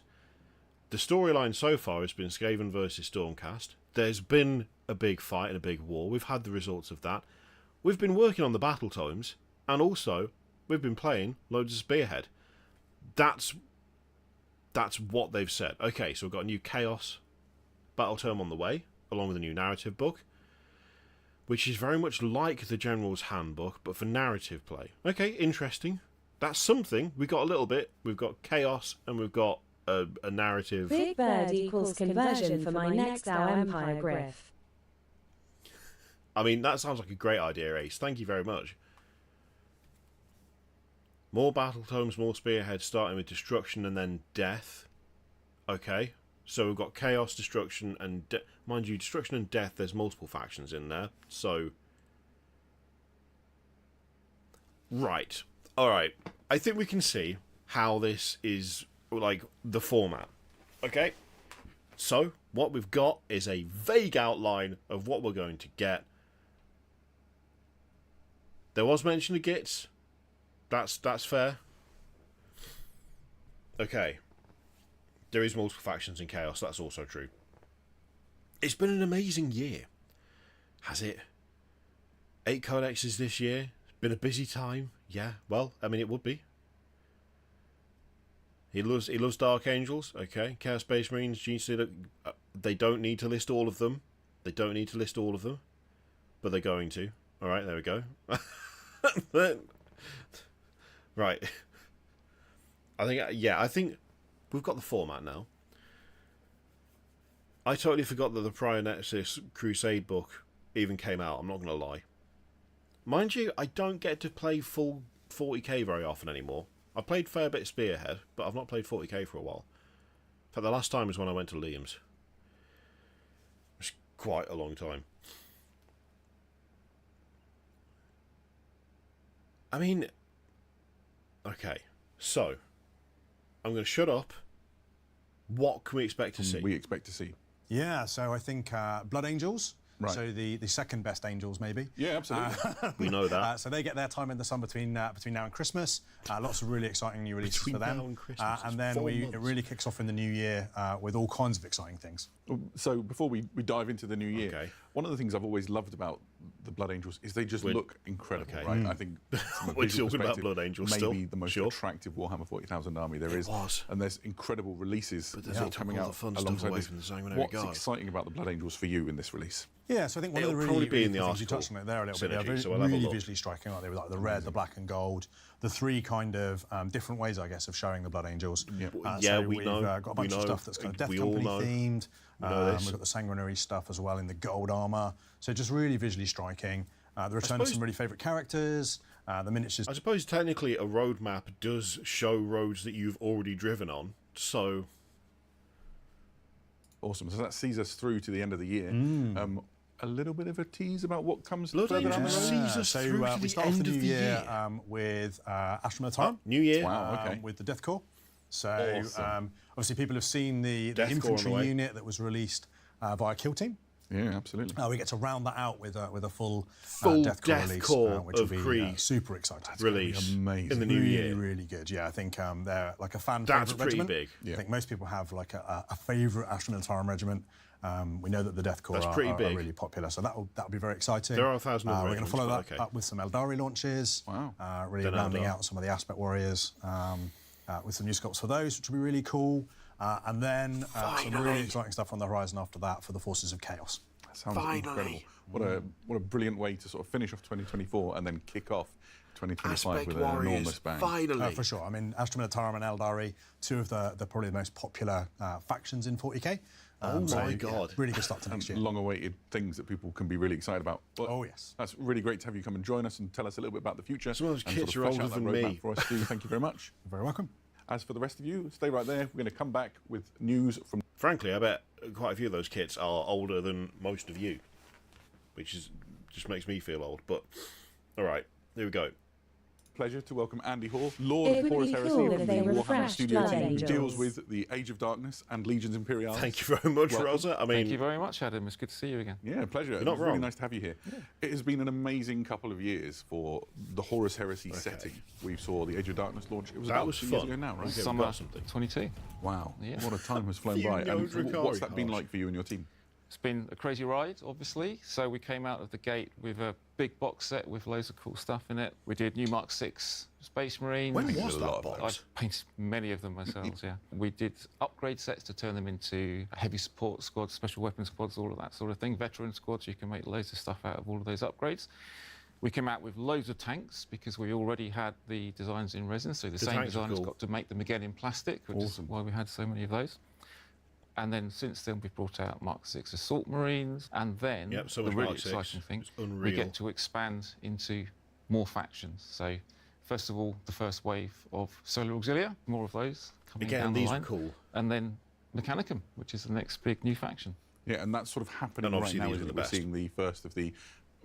the storyline so far has been Skaven versus Stormcast. There's been a big fight and a big war. We've had the results of that. We've been working on the battle tomes, and also, we've been playing loads of Spearhead. That's what they've said. Okay, so we've got a new Chaos battle tome on the way, along with a new narrative book, which is very much like the General's Handbook, but for narrative play. Okay, interesting. That's something. We got a little bit. We've got Chaos, and we've got a narrative. Big Bird equals conversion for my next Our Empire Griff. I mean, that sounds like a great idea, Ace. Thank you very much. More battle tomes, more Spearhead, starting with Destruction and then Death. Okay. So we've got Chaos, Destruction, and... mind you, Destruction and Death, there's multiple factions in there. So... Right. Alright. I think we can see how this is, like, the format. Okay? So, what we've got is a vague outline of what we're going to get. There was mention of Gits. That's fair. Okay. There is multiple factions in Chaos, that's also true. It's been an amazing year. Has it? 8 codexes this year. It's been a busy time. Yeah, well, I mean, it would be. He loves Dark Angels. Okay. Chaos Space Marines, Gene Stealer. They don't need to list all of them. But they're going to. Alright, there we go. Right. I think we've got the format now. I totally forgot that the Prior Nexus Crusade book even came out, I'm not going to lie. Mind you, I don't get to play full 40k very often anymore. I played a fair bit of Spearhead, but I've not played 40k for a while. In fact, the last time was when I went to Liam's. It was quite a long time. I mean... Okay, so... I'm going to shut up. What can we expect to see? We expect to see. Yeah, so I think Blood Angels. Right. So the second best angels, maybe. Yeah, absolutely. We know that. So they get their time in the sun between now and Christmas. Lots of really exciting new releases Between for them. now and Christmas, and then it really kicks off in the new year with all kinds of exciting things. So before we dive into the new year, Okay. one of the things I've always loved about the Blood Angels is they just look incredible, okay. right? I think from a We're visual talking about perspective, Blood Angels maybe still. the most Sure. attractive Warhammer 40,000 army there is. was. And there's incredible releases But they took coming all out the fun stuff alongside away this. from the sanguinary What's guard. exciting about the Blood Angels for you in this release? Yeah, so I think one It'll of the probably really be in the things you article touched on it there a little bit. synergy, They're so we'll have a really look. visually striking, aren't they? With like the red, the black, and gold. The three kind of different ways, I guess, of showing the Blood Angels. Yeah, So we we've know. got a bunch We of know. stuff that's kind of Death We all Company know. themed. know this. We've got the sanguinary stuff as well in the gold armour. So just really visually striking. The return of suppose- some really favourite characters. The miniatures. I suppose technically a roadmap does show roads that you've already driven on, so... Awesome. So that sees us through to the end of the year. A little bit of a tease about what comes Blood further down the Angels road. sees us through to we the start off end the of new the year year. with Astra Militarum. New Year. Wow, okay. With the Death Corps. So Awesome. obviously people have seen the Death Corps on the infantry way. unit that was released via Kill Team. Yeah, absolutely. We get to round that out with a full Death release, Corps which will of be Krieg super exciting. release amazing. in the new really, year. really good. Yeah, I think they're like a fan That's favourite pretty regiment. big. Yeah. I think most people have like a favourite Astra Militarum regiment. We know that the Death Corps That's pretty are big. really popular, so that'll be very exciting. There are 1,000 other We're going to regiments, follow but that okay. up with some Eldari launches. Wow. Really Then rounding Eldar. out some of the Aspect Warriors with some new sculpts for those, which will be really cool. And then some really exciting stuff on the horizon after that for the Forces of Chaos. That sounds incredible. What a brilliant way to sort of finish off 2024 and then kick off 2025 Aspect with an Warriors, enormous bang. finally. For sure. I mean, Astra Militarum and Eldari, two of the probably the most popular factions in 40k. My God. Really good start to next year. Long-awaited things that people can be really excited about. But Oh, yes. That's really great to have you come and join us and tell us a little bit about the future. Some of those and kits sort are of flesh older out that than roadmap me. for us too. Thank you very much. You're very welcome. As for the rest of you, stay right there. We're going to come back with news from... Frankly, I bet quite a few of those kits are older than most of you, which is just makes me feel old. But all right, here we go. Pleasure to welcome Andy Hall, Lord It of would Horus be Heresy cool from if the they Warhammer refreshed Studio Blood team, who Angels. deals with the Age of Darkness and Legions Imperialis. Thank you very much, Welcome. Rosa. I mean, Thank you very much, Adam. It's good to see you again. Yeah, pleasure. It's not really wrong. nice to have you here. It has been an amazing couple of years for the Horus Heresy setting. We saw the Age of Darkness launch. It was That about was 2 years fun. ago now, right? Okay. we've Summer got something. 22. Wow, Yeah. what a time has flown You by. know And Drakari what's that been cards. like for you and your team? It's been a crazy ride, obviously. So we came out of the gate with a big box set with loads of cool stuff in it. We did new Mark 6 Space Marines. When Painted was a that lot of box? I've painted many of them myself, yeah. We did upgrade sets to turn them into heavy support squads, special weapon squads, all of that sort of thing. Veteran squads, you can make loads of stuff out of all of those upgrades. We came out with loads of tanks because we already had the designs in resin, so the same tanks are designers cool. got to make them again in plastic, which is why we had so many of those. And then since then we've brought out Mark 6 Assault Marines, and then Yep, so the much really Mark 6. exciting thing, It's we unreal. get to expand into more factions. So first of all, the first wave of Solar Auxilia, more of those coming Again, down the these were line. cool. And then Mechanicum, which is the next big new faction. Yeah, and that's sort of happening And right obviously now, these isn't are it? the We're best. seeing the first of the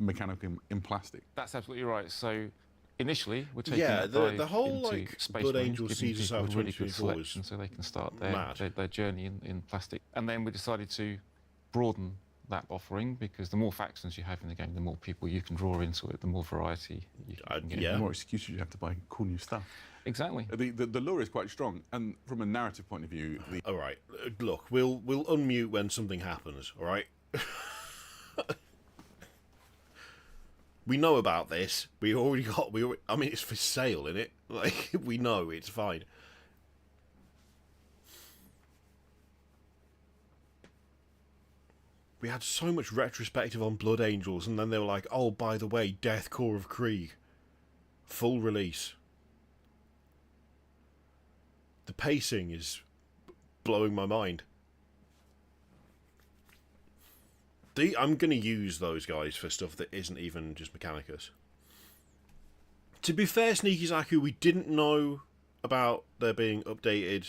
Mechanicum in plastic. That's absolutely right. So initially, we're taking Yeah, that the dive whole, into like, Space Blood Marines, Angels giving Caesar people South a really good 2024 is selection so they can start mad. their journey in plastic. And then we decided to broaden that offering because the more factions you have in the game, the more people you can draw into it, the more variety you can get. yeah. The more excuses you have to buy cool new stuff. Exactly. The lure is quite strong, and from a narrative point of view, the All right, look, we'll unmute when something happens. All right. We know about this. I mean, it's for sale, isn't it? Like, we know it's fine. We had so much retrospective on Blood Angels, and then they were like, oh, by the way, Death Corps of Krieg. Full release. The pacing is blowing my mind. I'm going to use those guys for stuff that isn't even just Mechanicus. To be fair, Sneaky Zaku, we didn't know about there being updated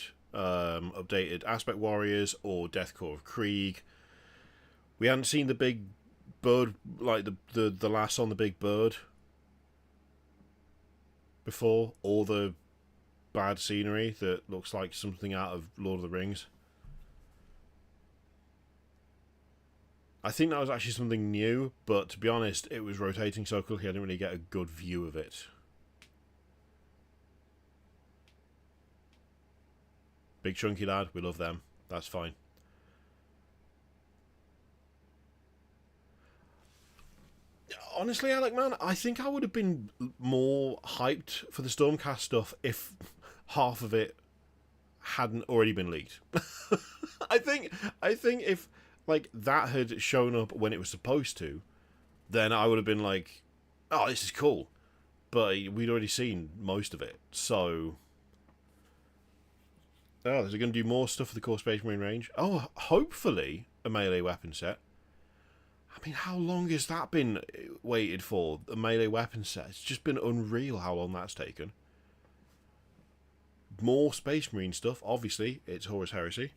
Aspect Warriors or Death Corps of Krieg. We hadn't seen the big bird, like the lass on the big bird before, or the bad scenery that looks like something out of Lord of the Rings. I think that was actually something new, but to be honest, it was rotating so quickly I didn't really get a good view of it. Big chunky lad, we love them. That's fine. Honestly, Alec, man, I think I would have been more hyped for the Stormcast stuff if half of it hadn't already been leaked. I think if like that had shown up when it was supposed to, then I would have been like, oh, this is cool. But we'd already seen most of it, so... Oh, is it going to do more stuff for the Core Space Marine range? Oh, hopefully a melee weapon set. I mean, how long has that been waited for, a melee weapon set? It's just been unreal how long that's taken. More Space Marine stuff, obviously, it's Horus Heresy.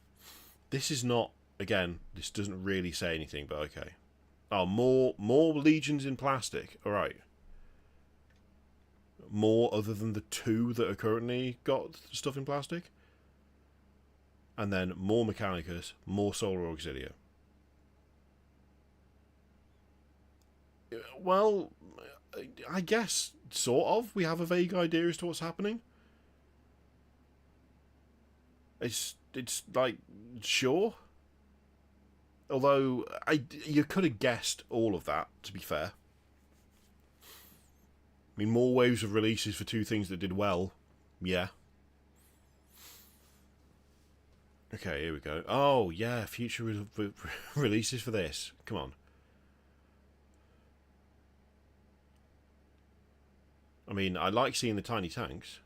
This is not Again, this doesn't really say anything, but okay. Oh, more legions in plastic. All right. More other than the 2 that are currently got stuff in plastic. And then more Mechanicus, more Solar Auxilia. Well, I guess, sort of. We have a vague idea as to what's happening. It's like, sure. Although, you could have guessed all of that, to be fair. I mean, more waves of releases for 2 things that did well. Yeah. Okay, here we go. Oh, yeah, future releases for this. Come on. I mean, I like seeing the tiny tanks.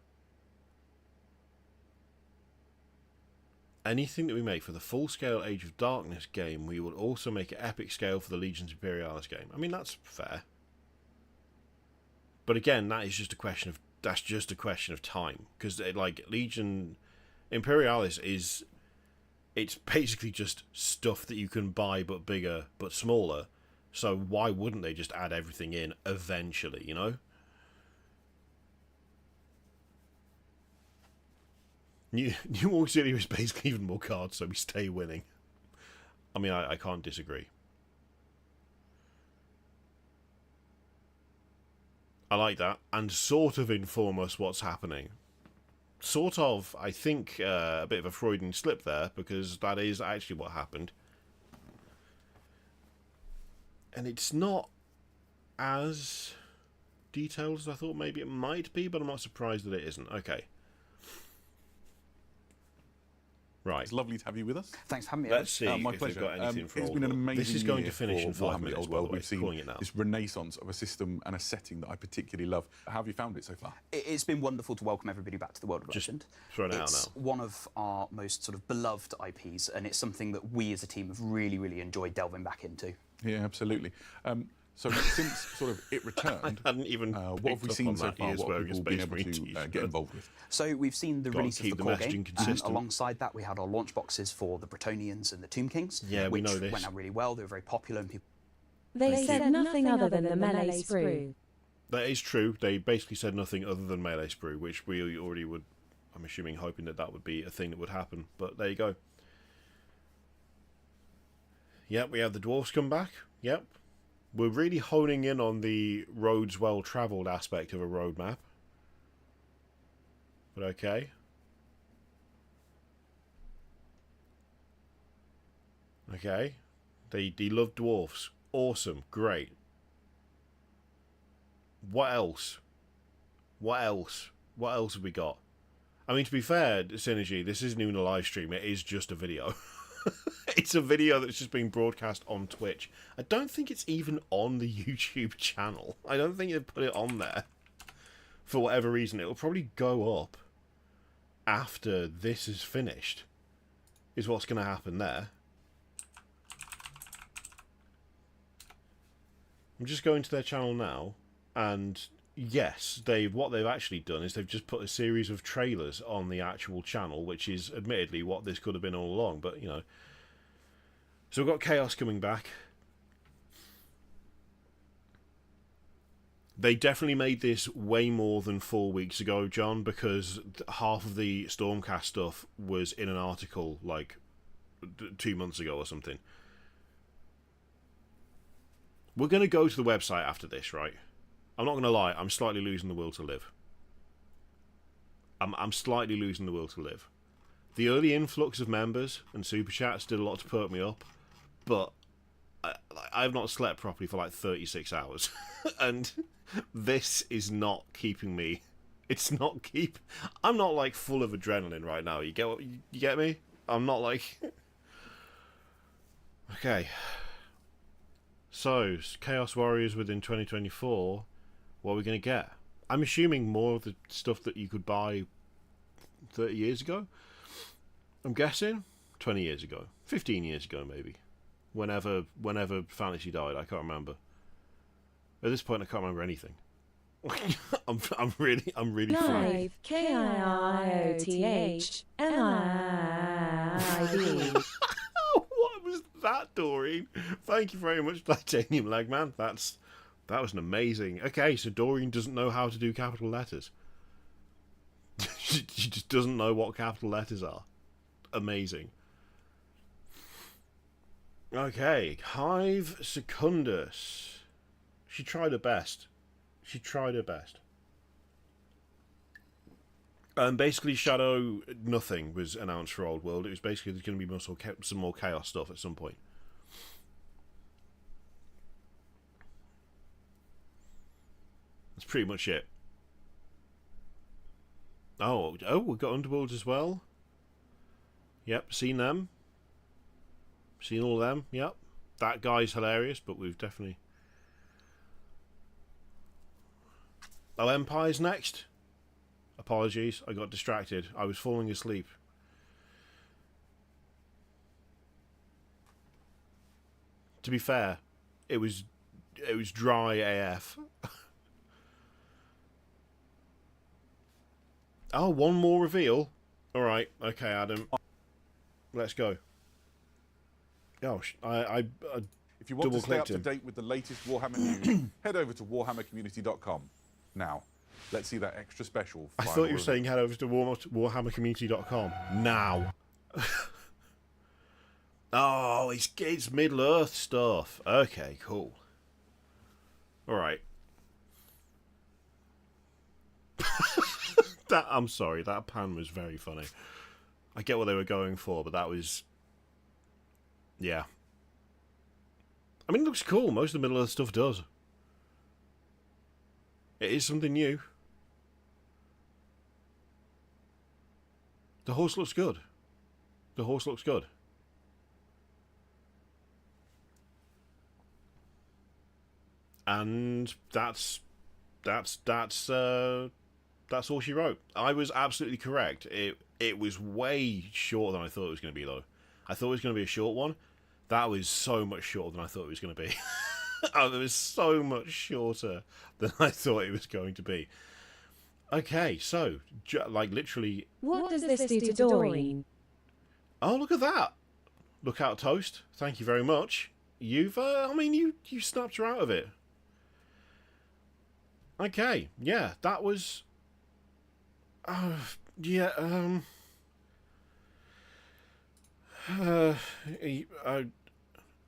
Anything that we make for the full-scale Age of Darkness game, we will also make it epic scale for the Legions Imperialis game. I mean, that's fair. But again, that's just a question of time, because like Legion Imperialis it's basically just stuff that you can buy but bigger but smaller. So why wouldn't they just add everything in eventually, you know? New Auxilia is basically even more cards, so we stay winning. I mean, I can't disagree. I like that, and sort of inform us what's happening. Sort of, I think, a bit of a Freudian slip there, because that is actually what happened. And it's not as detailed as I thought maybe it might be, but I'm not surprised that it isn't. Okay. Right. It's lovely to have you with us. Thanks for having me. Let's see My if pleasure. they've got anything for It's Old been an World. amazing This is going year to finish for in 5 Warhammer minutes, Old by the World. way. We've seen Calling it now. this renaissance of a system and a setting that I particularly love. How have you found it so far? It's been wonderful to welcome everybody back to the world of Legend. throwing it out It's now. one of our most sort of beloved IPs, and it's something that we as a team have really, really enjoyed delving back into. Yeah, absolutely. So since sort of it returned, I hadn't even what have we seen so far? What have people been able to get involved with? So we've seen the Gotta release of keep the the core messaging game, and consistent. alongside that we had our launch boxes for the Bretonnians and the Tomb Kings, Yeah, we which know this. went out really well. They were very popular, and people. They said nothing other than the melee sprue. That is true. They basically said nothing other than melee sprue, which we already would, I'm assuming, hoping that would be a thing that would happen. But there you go. Yep, we have the dwarfs come back. Yep. We're really honing in on the roads well-travelled aspect of a roadmap. But okay. Okay. They love dwarfs. Awesome. Great. What else? What else? What else have we got? I mean, to be fair, Synergy, this isn't even a live stream. It is just a video. It's a video that's just being broadcast on Twitch. I don't think it's even on the YouTube channel. I don't think they've put it on there. For whatever reason. It'll probably go up after this is finished. Is what's going to happen there. I'm just going to their channel now. And yes, what they've actually done is they've just put a series of trailers on the actual channel, which is admittedly what this could have been all along, but you know. So we've got Chaos coming back. They definitely made this way more than 4 weeks ago, John, because half of the Stormcast stuff was in an article like 2 months ago or something. We're going to go to the website after this, right? I'm not going to lie, I'm slightly losing the will to live. I'm slightly losing the will to live. The early influx of members and Superchats did a lot to perk me up, but I've not slept properly for like 36 hours. And this is not keeping me... I'm not like full of adrenaline right now. You get me? I'm not like... Okay. So, Chaos Warriors within 2024... What are we going to get? I'm assuming more of the stuff that you could buy 30 years ago. I'm guessing 20 years ago, 15 years ago maybe. Whenever Fantasy died, I can't remember. At this point, I can't remember anything. I'm really Live, KIOTH, LIV. What Doreen, thank you very much, Titanium Leg Man. That was an amazing. Okay, so Doreen doesn't know how to do capital letters. She just doesn't know what capital letters are. Amazing. Okay, Hive Secundus. She tried her best. She tried her best. Basically, Shadow Nothing was announced for Old World. It was basically there's going to be some more Chaos stuff at some point. That's pretty much it. Oh, we've got Underworlds as well. Yep, seen them. Seen all of them, yep. That guy's hilarious, but we've definitely... Oh, Empire's next. Apologies, I got distracted. I was falling asleep. To be fair, it was dry AF. Oh, one more reveal. All right, okay, Adam. Let's go. Gosh, I if you want to stay up to date with the latest Warhammer news, head over to warhammercommunity.com. Now, let's see that extra special. I thought you were saying head over to warhammercommunity.com. Now. Oh, it's Middle-earth stuff. Okay, cool. All right. I'm sorry, that pan was very funny. I get what they were going for, but that was... Yeah. I mean, it looks cool. Most of the Middle-earth stuff does. It is something new. The horse looks good. The horse looks good. And that's all she wrote. I was absolutely correct. It was way shorter than I thought it was going to be, though. I thought it was going to be a short one. That was so much shorter than I thought it was going to be. It was so much shorter than I thought it was going to be. Okay, so, like, literally... What does this do to Doreen? Oh, look at that. Look out, Toast. Thank you very much. You've, I mean, you snapped her out of it. Okay, yeah, that was... yeah,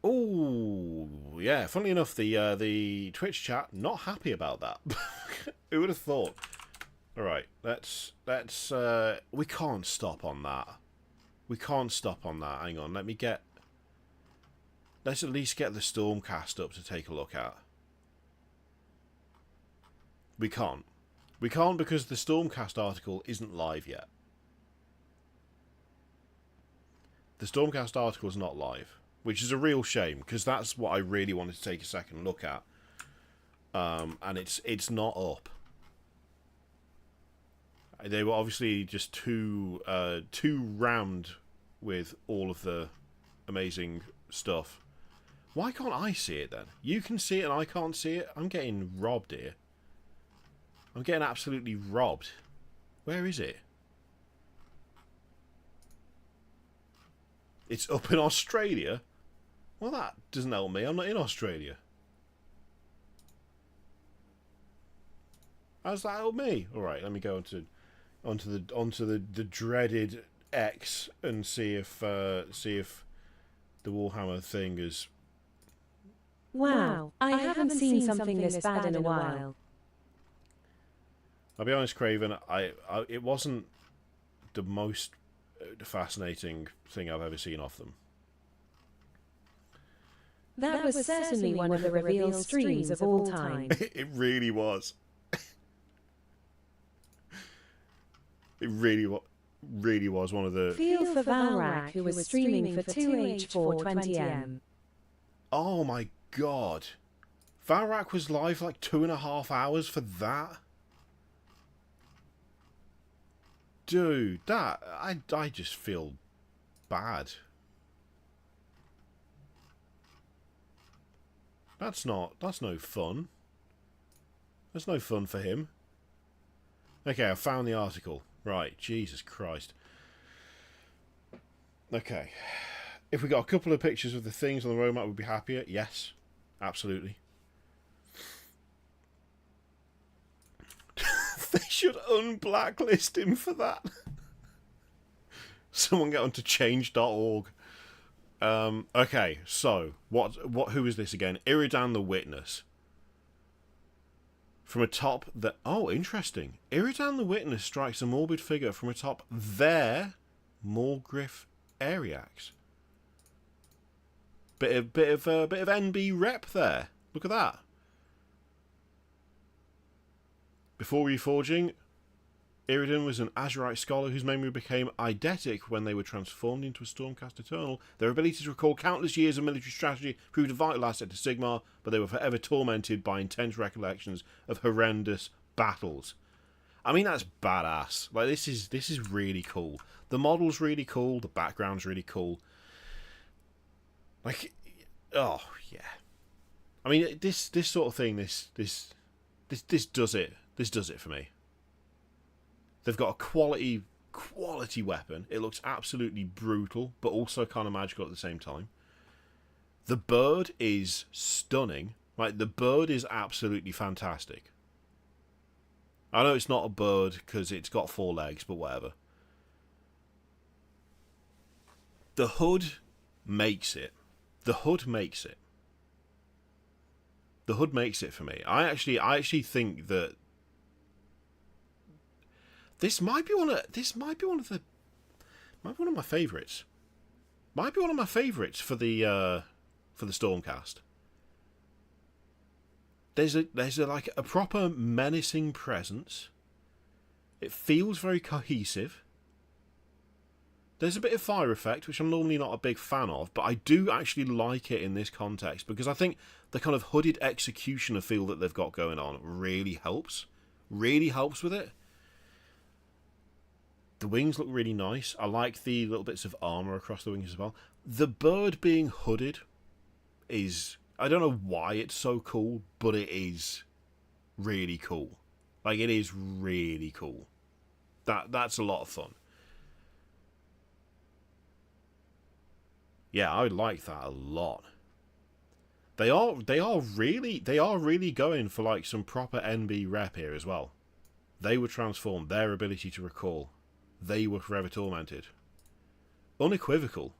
oh, yeah, funnily enough, the Twitch chat, not happy about that. Who would have thought? Alright, let's, we can't stop on that. We can't stop on that. Hang on, let's at least get the Stormcast up to take a look at. We can't. We can't because the Stormcast article isn't live yet. The Stormcast article is not live, which is a real shame because that's what I really wanted to take a second look at. And it's not up. They were obviously just too rammed with all of the amazing stuff. Why can't I see it then? You can see it and I can't see it. I'm getting robbed here. I'm getting absolutely robbed. Where is it? It's up in Australia? Well, that doesn't help me. I'm not in Australia. How's that help me? Alright, let me go onto the dreaded X and see if the Warhammer thing is... Wow, I haven't seen something this bad in a while. I'll be honest, Craven, it wasn't the most fascinating thing I've ever seen off them. That was certainly one of the reveal streams of all time. It really was. It really was one of the... Feel for Valrak, who was streaming for 2H420M. Oh my god. Valrak was live for like 2.5 hours for that? Dude, that... I just feel bad. That's no fun. That's no fun for him. Okay, I found the article. Right, Jesus Christ. Okay. If we got a couple of pictures of the things on the roadmap, we'd be happier. Yes, absolutely. They should unblacklist him for that. Someone get onto change.org. Okay, so who is this again? Iridan the Witness. From atop the... Oh, interesting. Iridan the Witness strikes a morbid figure from atop their Morgriff Ariax. Bit of NB rep there. Look at that. Before reforging, Iridan was an Azurite scholar whose memory became eidetic when they were transformed into a Stormcast Eternal. Their ability to recall countless years of military strategy proved a vital asset to Sigmar, but they were forever tormented by intense recollections of horrendous battles. I mean, that's badass. Like, this is really cool. The model's really cool. The background's really cool. Like, oh yeah. I mean, this sort of thing. This does it. This does it for me. They've got a quality weapon. It looks absolutely brutal, but also kind of magical at the same time. The bird is stunning. Like, the bird is absolutely fantastic. I know it's not a bird because it's got 4 legs, but whatever. The hood makes it. The hood makes it. The hood makes it for me. I actually think that this might be one of my favourites. Might be one of my favourites for the Stormcast. There's a proper menacing presence. It feels very cohesive. There's a bit of fire effect, which I'm normally not a big fan of, but I do actually like it in this context because I think the kind of hooded executioner feel that they've got going on really helps. Really helps with it. The wings look really nice. I like the little bits of armour across the wings as well. The bird being hooded is... I don't know why it's so cool, but it is really cool. Like, it is really cool. That's a lot of fun. Yeah, I like that a lot. They are really going for like some proper NB rep here as well. They were transformed, their ability to recall. They were forever tormented. Unequivocal.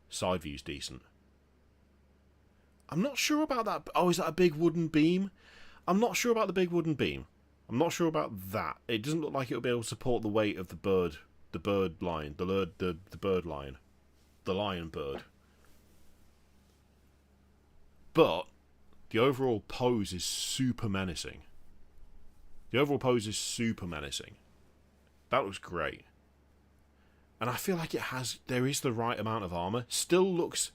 Side view's decent. I'm not sure about that. Oh, is that a big wooden beam? I'm not sure about the big wooden beam. I'm not sure about that. It doesn't look like it'll be able to support the weight of the bird lion, the bird lion. The lion bird. But the overall pose is super menacing. That looks great. And I feel like there is the right amount of armor. Still looks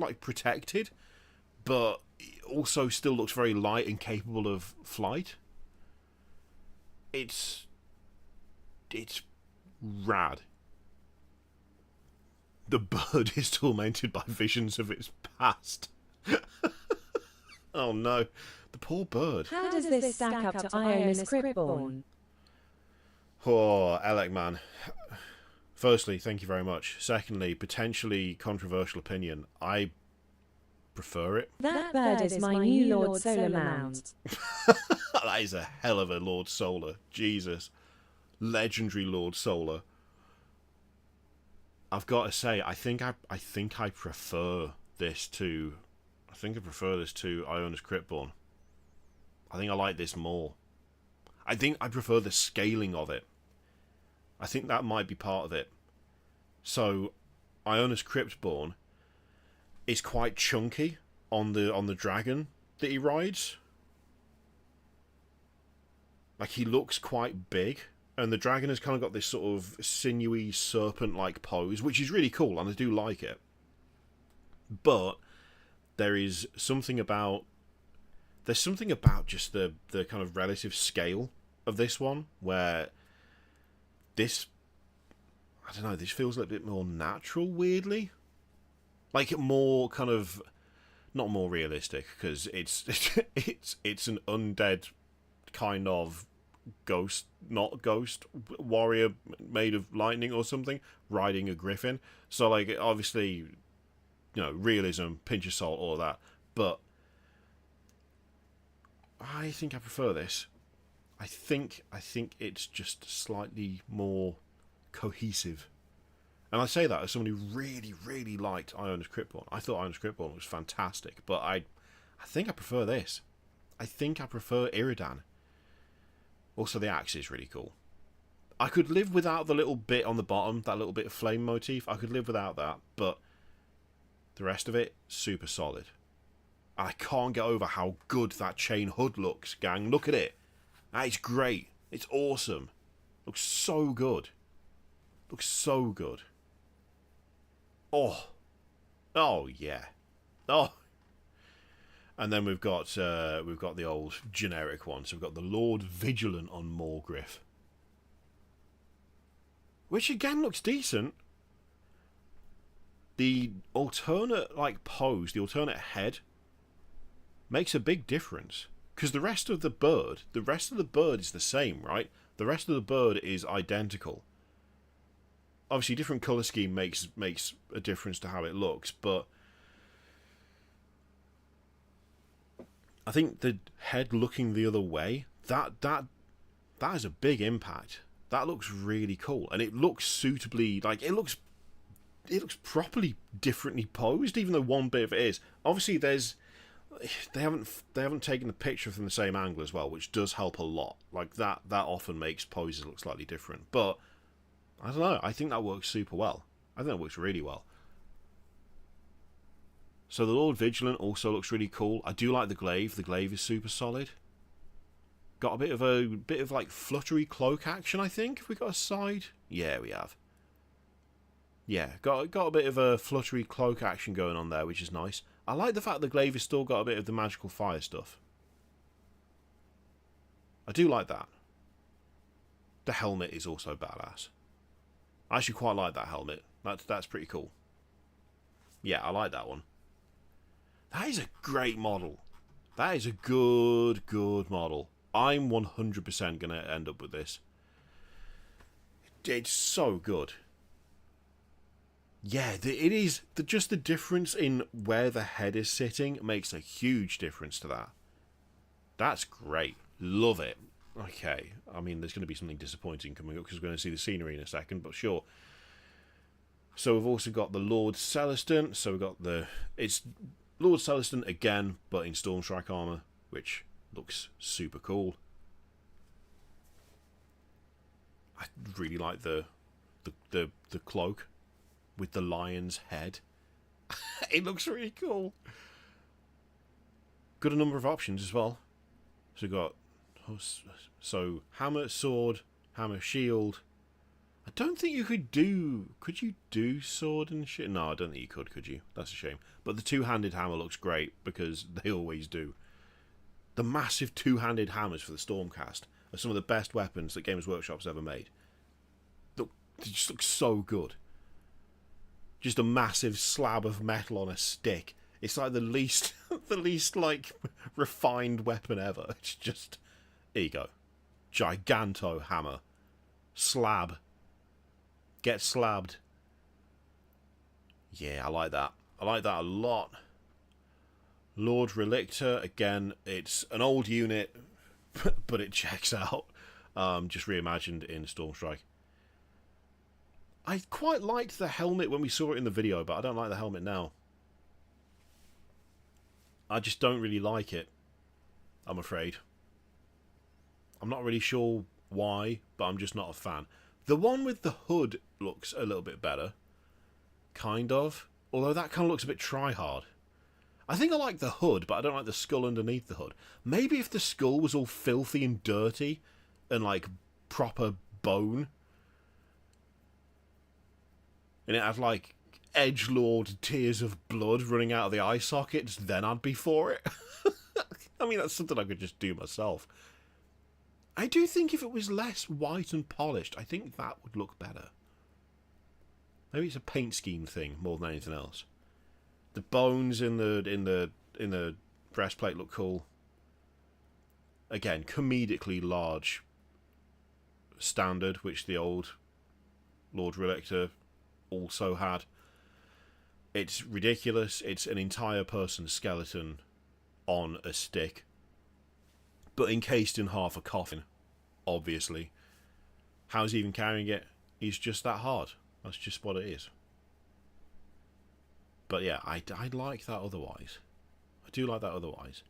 like protected, but also still looks very light and capable of flight. It's rad. The bird is tormented by visions of its past. Oh no, the poor bird. How does this stack up to Ionis Cryptborn? Oh, Alec, man. Firstly, thank you very much. Secondly, potentially controversial opinion. I prefer it. That bird is my new Lord Solar mount. That is a hell of a Lord Solar. Jesus. Legendary Lord Solar. I've got to say, I think I prefer this to... I Ionis Cryptborn. I think I like this more. I think I prefer the scaling of it. I think that might be part of it. So, Ionis Cryptborn is quite chunky on the dragon that he rides. Like, he looks quite big, and the dragon has kind of got this sort of sinewy serpent-like pose, which is really cool, and I do like it. But there is something about... There's something about just the kind of relative scale of this one, where this... I don't know, this feels a little bit more natural, weirdly. Like, more kind of... Not more realistic, because it's an undead kind of ghost warrior made of lightning or something riding a griffin. So like obviously, realism, pinch of salt, all of that. But I think I prefer this. I think it's just slightly more cohesive. And I say that as somebody who really, really liked Ionis Cryptborn. I thought Ionis Cryptborn was fantastic, but I think I prefer this. I think I prefer Iridan. Also, the axe is really cool. I could live without the little bit on the bottom, that little bit of flame motif. I could live without that, but the rest of it, super solid. I can't get over how good that chain hood looks, gang. Look at it. That is great. It's awesome. Looks so good. Looks so good. Oh yeah. Oh. And then we've got the old generic one. So we've got the Lord Vigilant on Morgriff, which again looks decent. The alternate pose, the alternate head, makes a big difference. Because the rest of the bird is the same, right? The rest of the bird is identical. Obviously, different colour scheme makes a difference to how it looks, but I think the head looking the other way, that is a big impact. That looks really cool, and it looks suitably it looks properly differently posed, even though one bit of it is. Obviously, they haven't taken the picture from the same angle as well, which does help a lot. Like that often makes poses look slightly different. But I don't know. I think that works super well. I think that works really well. So the Lord Vigilant also looks really cool. I do like the glaive. The glaive is super solid. Got a bit of like fluttery cloak action, I think. Have we got a side? Yeah, we have. Yeah, got a bit of a fluttery cloak action going on there, which is nice. I like the fact the glaive has still got a bit of the magical fire stuff. I do like that. The helmet is also badass. I actually quite like that helmet. That's pretty cool. Yeah, I like that one. That is a great model. That is a good model. I'm 100% going to end up with this. It's so good. Yeah, it is. Just the difference in where the head is sitting makes a huge difference to that. That's great. Love it. Okay. I mean, there's going to be something disappointing coming up because we're going to see the scenery in a second, but sure. So we've also got the Lord Celestin. So we've got it's Lord Celestin again, but in Stormstrike armor, which looks super cool. I really like the cloak with the lion's head. It looks really cool. Got a number of options as well. So we've got hammer, sword, hammer, shield. I don't think you could you do sword and shit? No, I don't think you could you? That's a shame. But the two-handed hammer looks great because they always do. The massive two-handed hammers for the Stormcast are some of the best weapons that Games Workshop's ever made. They just look so good. Just a massive slab of metal on a stick. It's like the least like refined weapon ever. It's just, here you go. Giganto hammer. Slab. Get slabbed. Yeah, I like that. I like that a lot. Lord Relictor, again, it's an old unit, but it checks out. Just reimagined in Stormstrike. I quite liked the helmet when we saw it in the video, but I don't like the helmet now. I just don't really like it, I'm afraid. I'm not really sure why, but I'm just not a fan. The one with the hood looks a little bit better. Kind of. Although that kind of looks a bit try-hard. I think I like the hood, but I don't like the skull underneath the hood. Maybe if the skull was all filthy and dirty and like proper bone, and it had like edgelord tears of blood running out of the eye sockets, then I'd be for it. I mean, that's something I could just do myself. I do think if it was less white and polished, I think that would look better. Maybe it's a paint scheme thing more than anything else. The bones in the breastplate look cool. Again, comedically large standard, which the old Lord Relictor also had. It's ridiculous. It's an entire person's skeleton on a stick, but encased in half a coffin, obviously. How's he even carrying it? He's just that hard. That's just what it is. But yeah, I like that otherwise. I do like that otherwise.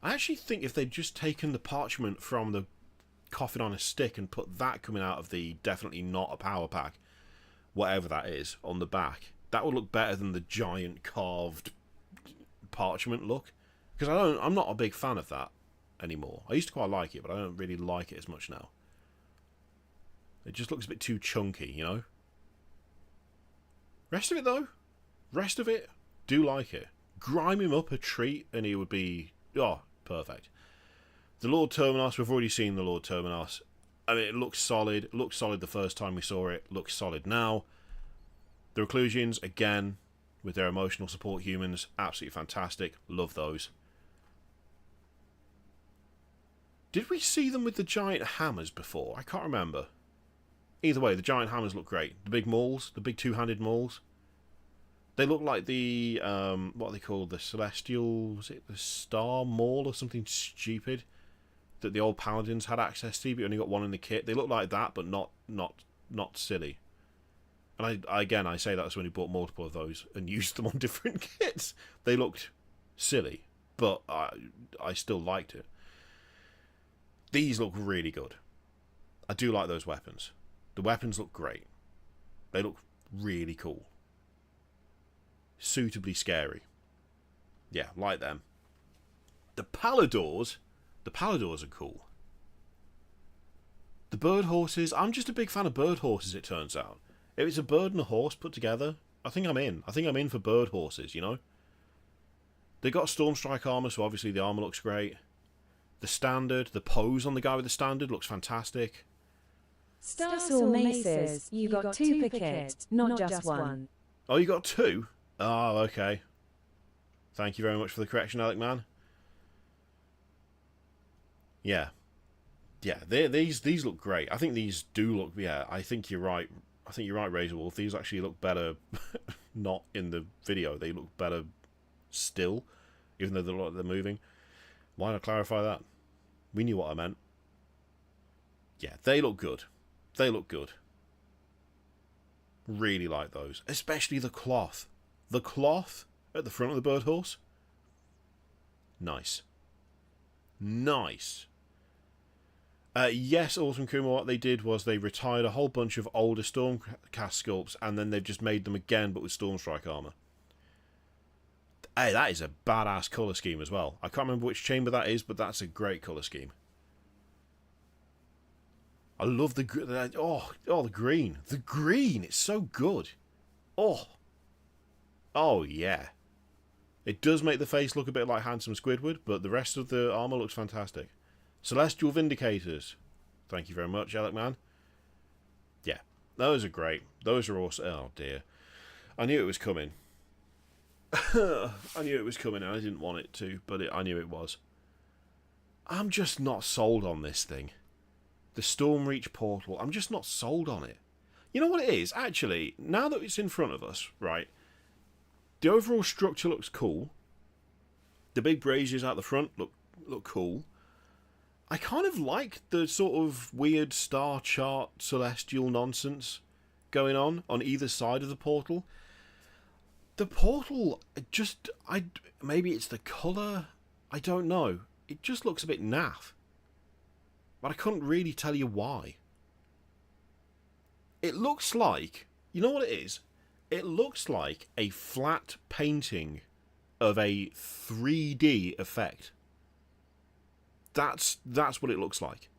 I actually think if they'd just taken the parchment from the coffin on a stick and put that coming out of the definitely not a power pack, whatever that is, on the back, that would look better than the giant carved parchment look. Because I'm not a big fan of that anymore. I used to quite like it, but I don't really like it as much now. It just looks a bit too chunky, you know? Rest of it, though, rest of it, do like it. Grime him up a treat and he would be, oh, perfect. The Lord Terminos, we've already seen the Lord Terminos. I mean, it looks solid. It looked solid the first time we saw it. Looks solid now. The Reclusions, again, with their emotional support humans, absolutely fantastic. Love those. Did we see them with the giant hammers before? I can't remember. Either way, the giant hammers look great. The big mauls, the big two-handed mauls. They look like the, what are they called? The Celestial, was it the Star Maul or something stupid that the old Paladins had access to, but you only got one in the kit. They look like that, but not silly. And I say that as when he bought multiple of those and used them on different kits. They looked silly, but I still liked it. These look really good. I do like those weapons. The weapons look great. They look really cool. Suitably scary. Yeah, like them. The Paladors are cool. The bird horses, I'm just a big fan of bird horses, it turns out. If it's a bird and a horse put together, I think I'm in. I think I'm in for bird horses, you know? They got Stormstrike armor, so obviously the armor looks great. The standard, the pose on the guy with the standard looks fantastic. Starsaw Maces, you got two per kit, not just one. Oh, you got two? Oh, okay. Thank you very much for the correction, Alec Man. Yeah. Yeah, these look great. I think these do look, yeah, I think you're right. I think you're right, Razor Wolf. These actually look better, not in the video. They look better still, even though they're moving. Why not clarify that? We knew what I meant. Yeah, they look good. They look good. Really like those. Especially the cloth. The cloth at the front of the bird horse. Nice. Nice. Yes, Awesome Kuma, what they did was they retired a whole bunch of older Stormcast sculpts and then they've just made them again but with Stormstrike armor. Hey, that is a badass colour scheme as well. I can't remember which chamber that is, but that's a great colour scheme. I love the the green. The green, it's so good. Oh yeah. It does make the face look a bit like Handsome Squidward, but the rest of the armour looks fantastic. Celestial Vindicators. Thank you very much, Alec Man. Yeah, those are great. Those are awesome. Oh dear. I knew it was coming. I knew it was coming and I didn't want it to, but I knew it was. I'm just not sold on this thing. The Stormreach portal, I'm just not sold on it. You know what it is? Actually, now that it's in front of us, right, the overall structure looks cool. The big braziers out the front look cool. I kind of like the sort of weird star chart celestial nonsense going on either side of the portal. The portal, maybe it's the colour, I don't know. It just looks a bit naff. But I couldn't really tell you why. It looks like, you know what it is? It looks like a flat painting of a 3D effect. That's what it looks like.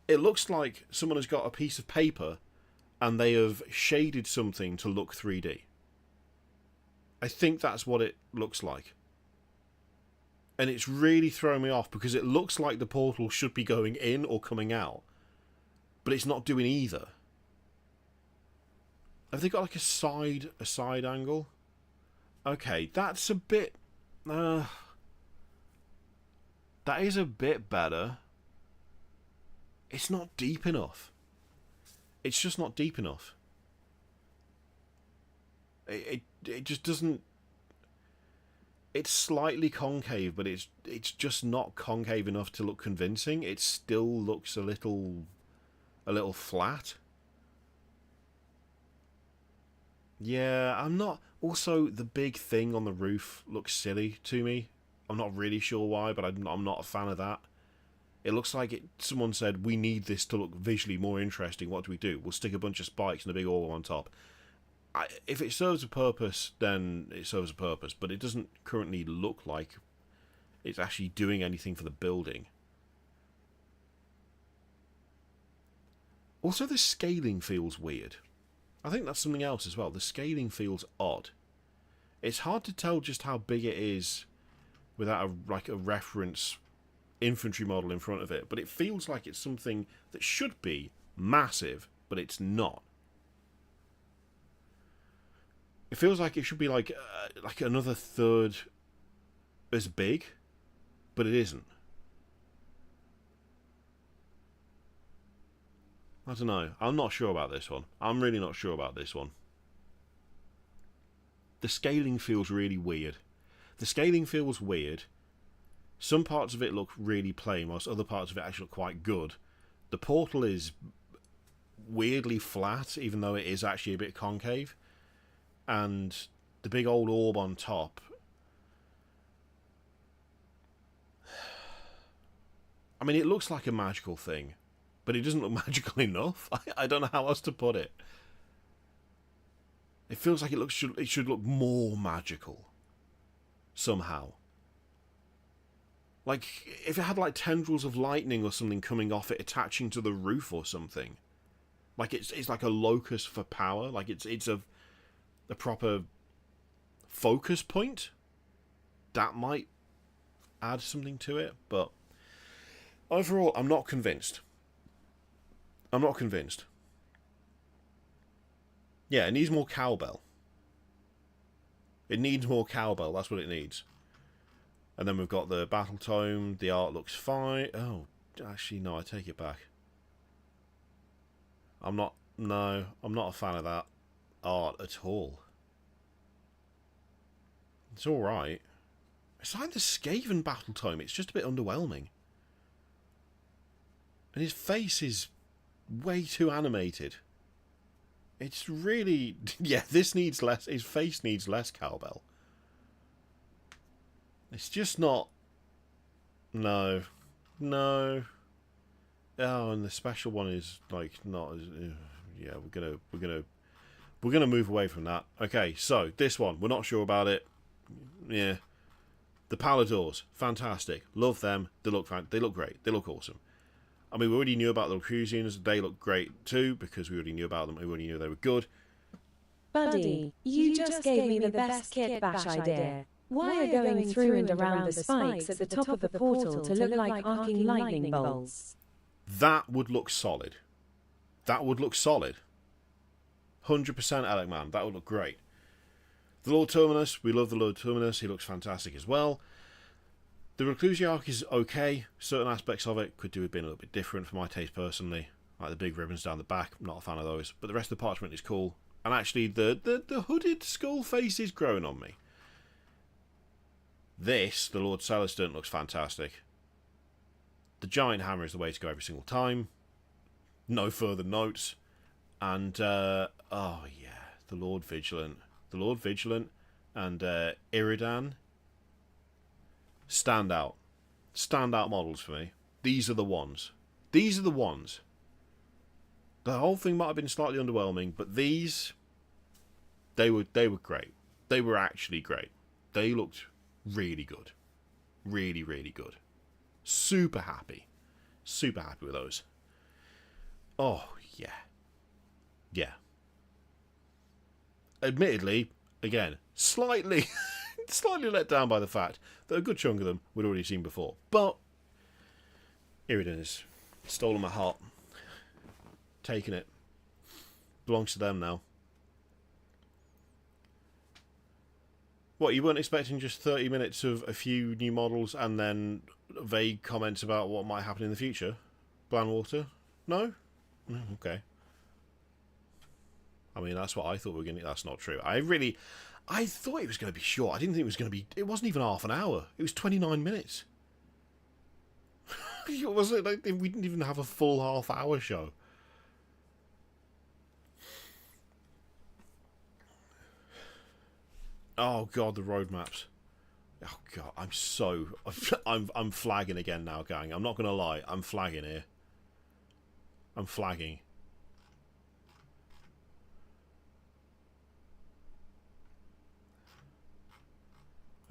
It looks like someone has got a piece of paper and they have shaded something to look 3D. I think that's what it looks like. And it's really throwing me off because it looks like the portal should be going in or coming out. But it's not doing either. Have they got like a side angle? Okay, that's a bit... that is a bit better. It's not deep enough. It's just not deep enough. It just doesn't... It's slightly concave, but it's just not concave enough to look convincing. It still looks a little flat. Yeah, I'm not... Also, the big thing on the roof looks silly to me. I'm not really sure why, but I'm not a fan of that. It looks like someone said, we need this to look visually more interesting. What do we do? We'll stick a bunch of spikes and a big orb on top. If it serves a purpose, then it serves a purpose. But it doesn't currently look like it's actually doing anything for the building. Also, the scaling feels weird. I think that's something else as well. The scaling feels odd. It's hard to tell just how big it is without a reference infantry model in front of it. But it feels like it's something that should be massive, but it's not. It feels like it should be like another third as big, but it isn't. I don't know. I'm not sure about this one. I'm really not sure about this one. The scaling feels really weird. The scaling feels weird. Some parts of it look really plain, whilst other parts of it actually look quite good. The portal is weirdly flat, even though it is actually a bit concave. And the big old orb on top... I mean, it looks like a magical thing. But it doesn't look magical enough. I don't know how else to put it. It feels like it should look more magical. Somehow. Like, if it had like tendrils of lightning or something coming off it, attaching to the roof or something. Like it's like a locus for power. Like it's a proper focus point. That might add something to it. But overall, I'm not convinced. I'm not convinced. Yeah, it needs more cowbell. It needs more cowbell, that's what it needs. And then we've got the battle tome. The art looks fine. Oh, actually, no, I take it back. I'm not a fan of that art at all. It's alright. It's like the Skaven battle tome. It's just a bit underwhelming. And his face is way too animated. It's really... Yeah, this needs less... His face needs less cowbell. It's just not... No. Oh, and the special one is, like, not as... Yeah, we're gonna move away from that. Okay, so, this one. We're not sure about it. Yeah. The Paladors. Fantastic. Love them. They look great. They look awesome. I mean, we already knew about the Lacrusians. They look great too, because we already knew about them. We already knew they were good. Buddy, you just gave me the best kit bash idea. Why are going through and around the spikes at the top of the portal to look like arcing lightning bolts? That would look solid. That would look solid. 100% Alec Man. That would look great. The Lord Terminus. We love the Lord Terminus. He looks fantastic as well. The Reclusiarch is okay. Certain aspects of it could do with being a little bit different for my taste personally. Like the big ribbons down the back. I'm not a fan of those. But the rest of the parchment is cool. And actually, the hooded skull face is growing on me. This, the Lord Celestin, looks fantastic. The giant hammer is the way to go every single time. No further notes. And, oh yeah, the Lord Vigilant. The Lord Vigilant and Iridan. Standout models for me. These are the ones. These are the ones. The whole thing might have been slightly underwhelming, but these, they were great. They were actually great. They looked really good. Really, really good. Super happy. Super happy with those. Oh, yeah. Yeah. Admittedly, again, slightly let down by the fact that a good chunk of them we'd already seen before. But Iridan has stolen my heart. Taken it. Belongs to them now. What, you weren't expecting just 30 minutes of a few new models and then vague comments about what might happen in the future? Blandwater? No? Okay. I mean, that's what I thought we were going to... That's not true. I thought it was going to be short. I didn't think it was going to be... It wasn't even half an hour. It was 29 minutes. It wasn't like we didn't even have a full half-hour show. Oh, God, the roadmaps. Oh, God, I'm flagging again now, gang. I'm not going to lie. I'm flagging here. I'm flagging.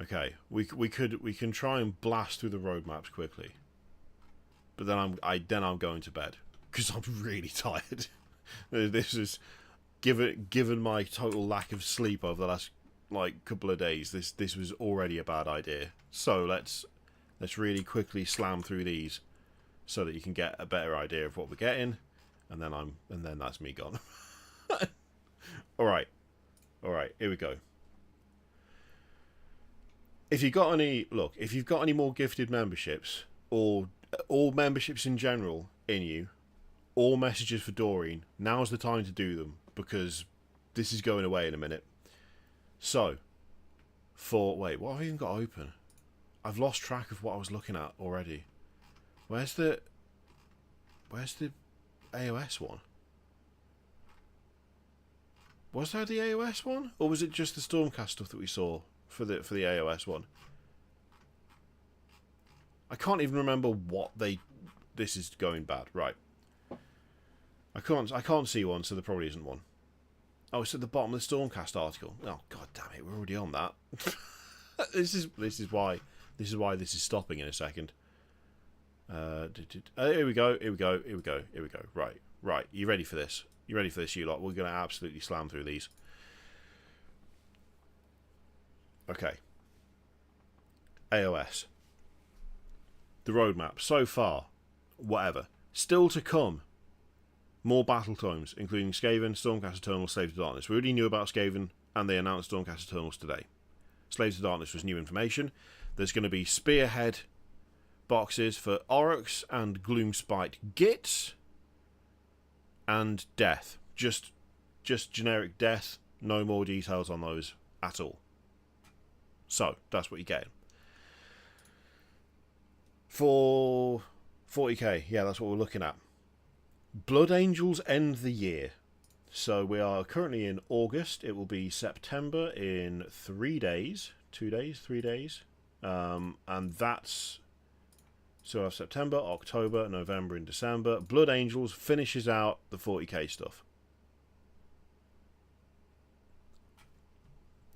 Okay, we can try and blast through the roadmaps quickly, but then I'm going to bed because I'm really tired. This is given my total lack of sleep over the last couple of days. This was already a bad idea. So let's really quickly slam through these so that you can get a better idea of what we're getting, and then that's me gone. All right, here we go. If you've got any more gifted memberships, or all memberships in general in you, or messages for Doreen, now's the time to do them, because this is going away in a minute. So, wait, what have I even got open? I've lost track of what I was looking at already. Where's the AOS one? Was there the AOS one, or was it just the Stormcast stuff that we saw for the AOS one? I can't even remember what this is going bad. Right. I can't see one, so there probably isn't one. Oh, it's at the bottom of the Stormcast article. Oh, God damn it, we're already on that. This is why this is stopping in a second. Here we go. Right. You ready for this? You ready for this, you lot? We're going to absolutely slam through these. Okay. AOS. The roadmap. So far. Whatever. Still to come. More battle tomes, including Skaven, Stormcast Eternals, Slaves of Darkness. We already knew about Skaven, and they announced Stormcast Eternals today. Slaves of Darkness was new information. There's going to be Spearhead boxes for Oryx and Gloomspite Gits. And Death. Just generic Death. No more details on those at all. So, that's what you're getting. For 40k, yeah, that's what we're looking at. Blood Angels end the year. So we are currently in August. It will be September in 3 days. 2 days? 3 days? And that's... So of September, October, November and December. Blood Angels finishes out the 40k stuff.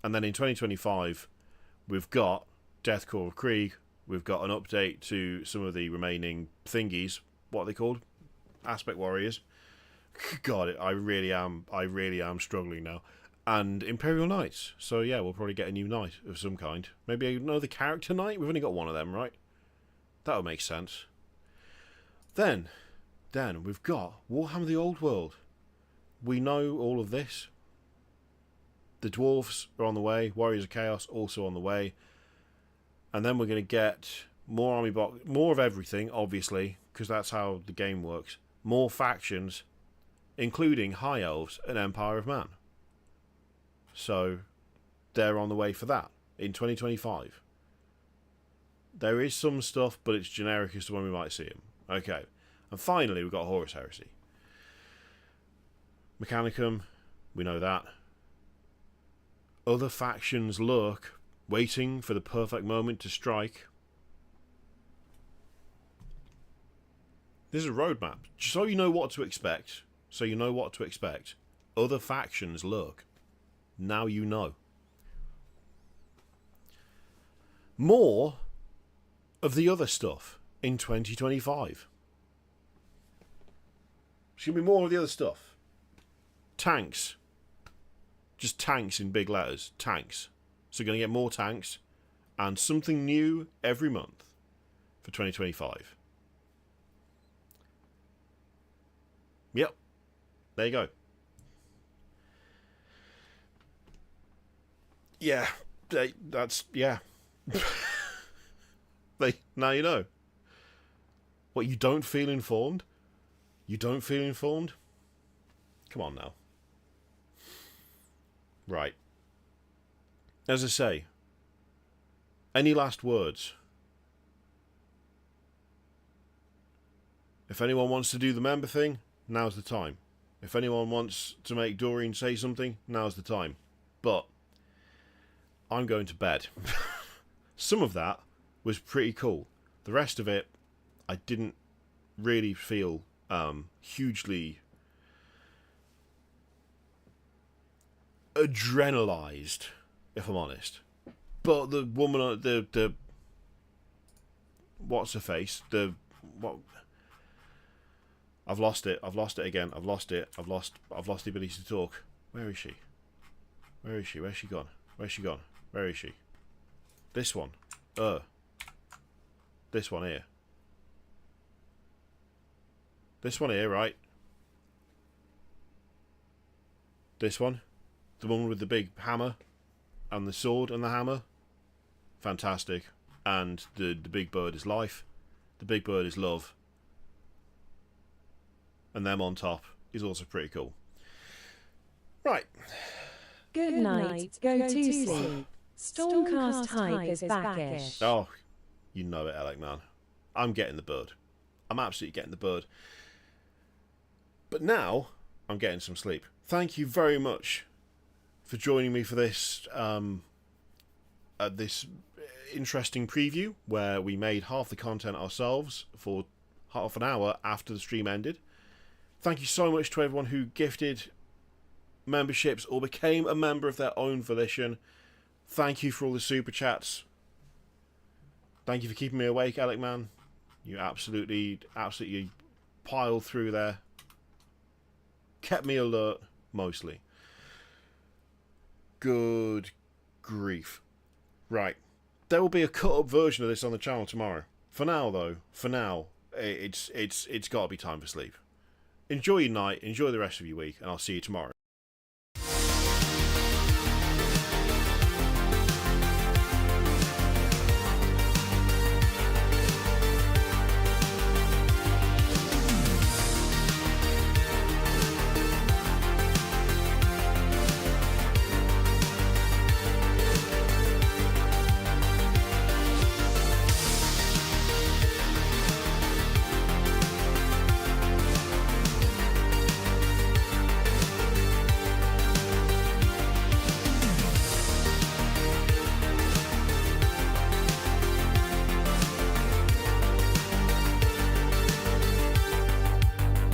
And then in 2025, we've got Deathcore of Krieg. We've got an update to some of the remaining thingies. What are they called? Aspect Warriors. God, I really am struggling now. And Imperial Knights. So yeah, we'll probably get a new knight of some kind. Maybe another character knight? We've only got one of them, right? That would make sense. Then we've got Warhammer the Old World. We know all of this. The dwarfs are on the way. Warriors of Chaos also on the way. And then we're going to get more army box, more of everything, obviously, because that's how the game works. More factions, including High Elves and Empire of Man. So they're on the way for that in 2025. There is some stuff, but it's generic as to when we might see them. Okay. And finally, we've got Horus Heresy. Mechanicum, we know that. Other factions lurk, waiting for the perfect moment to strike. This is a roadmap. So you know what to expect. Other factions lurk. Now you know. More of the other stuff in 2025. There's going to be more of the other stuff. Tanks. Just tanks in big letters. Tanks. So we're going to get more tanks and something new every month for 2025. Yep. There you go. Yeah. Yeah. Now you know. What, you don't feel informed? You don't feel informed? Come on now. Right. As I say, any last words? If anyone wants to do the member thing, now's the time. If anyone wants to make Doreen say something, now's the time. But I'm going to bed. Some of that was pretty cool. The rest of it, I didn't really feel hugely adrenalized, if I'm honest. But the woman, the what's her face? What? I've lost it. I've lost it again. I've lost it. I've lost the ability to talk. Where is she? Where is she? Where's she gone? Where's she gone? Where is she? This one. This one here. This one here, right? This one. The one with the big hammer and the sword and the hammer. Fantastic. And the big bird is life. The big bird is love. And them on top is also pretty cool. Right. Good night. Go to sleep. Stormcast hype is backish. Oh, you know it, Alec, man. I'm getting the bird. I'm absolutely getting the bird. But now, I'm getting some sleep. Thank you very much for joining me for this this interesting preview, where we made half the content ourselves for half an hour after the stream ended. Thank you so much to everyone who gifted memberships or became a member of their own volition. Thank you for all the super chats. Thank you for keeping me awake, Alec, man. You absolutely piled through there. Kept me alert, mostly. Good grief. Right. There will be a cut-up version of this on the channel tomorrow. For now, though, it's got to be time for sleep. Enjoy your night, enjoy the rest of your week, and I'll see you tomorrow.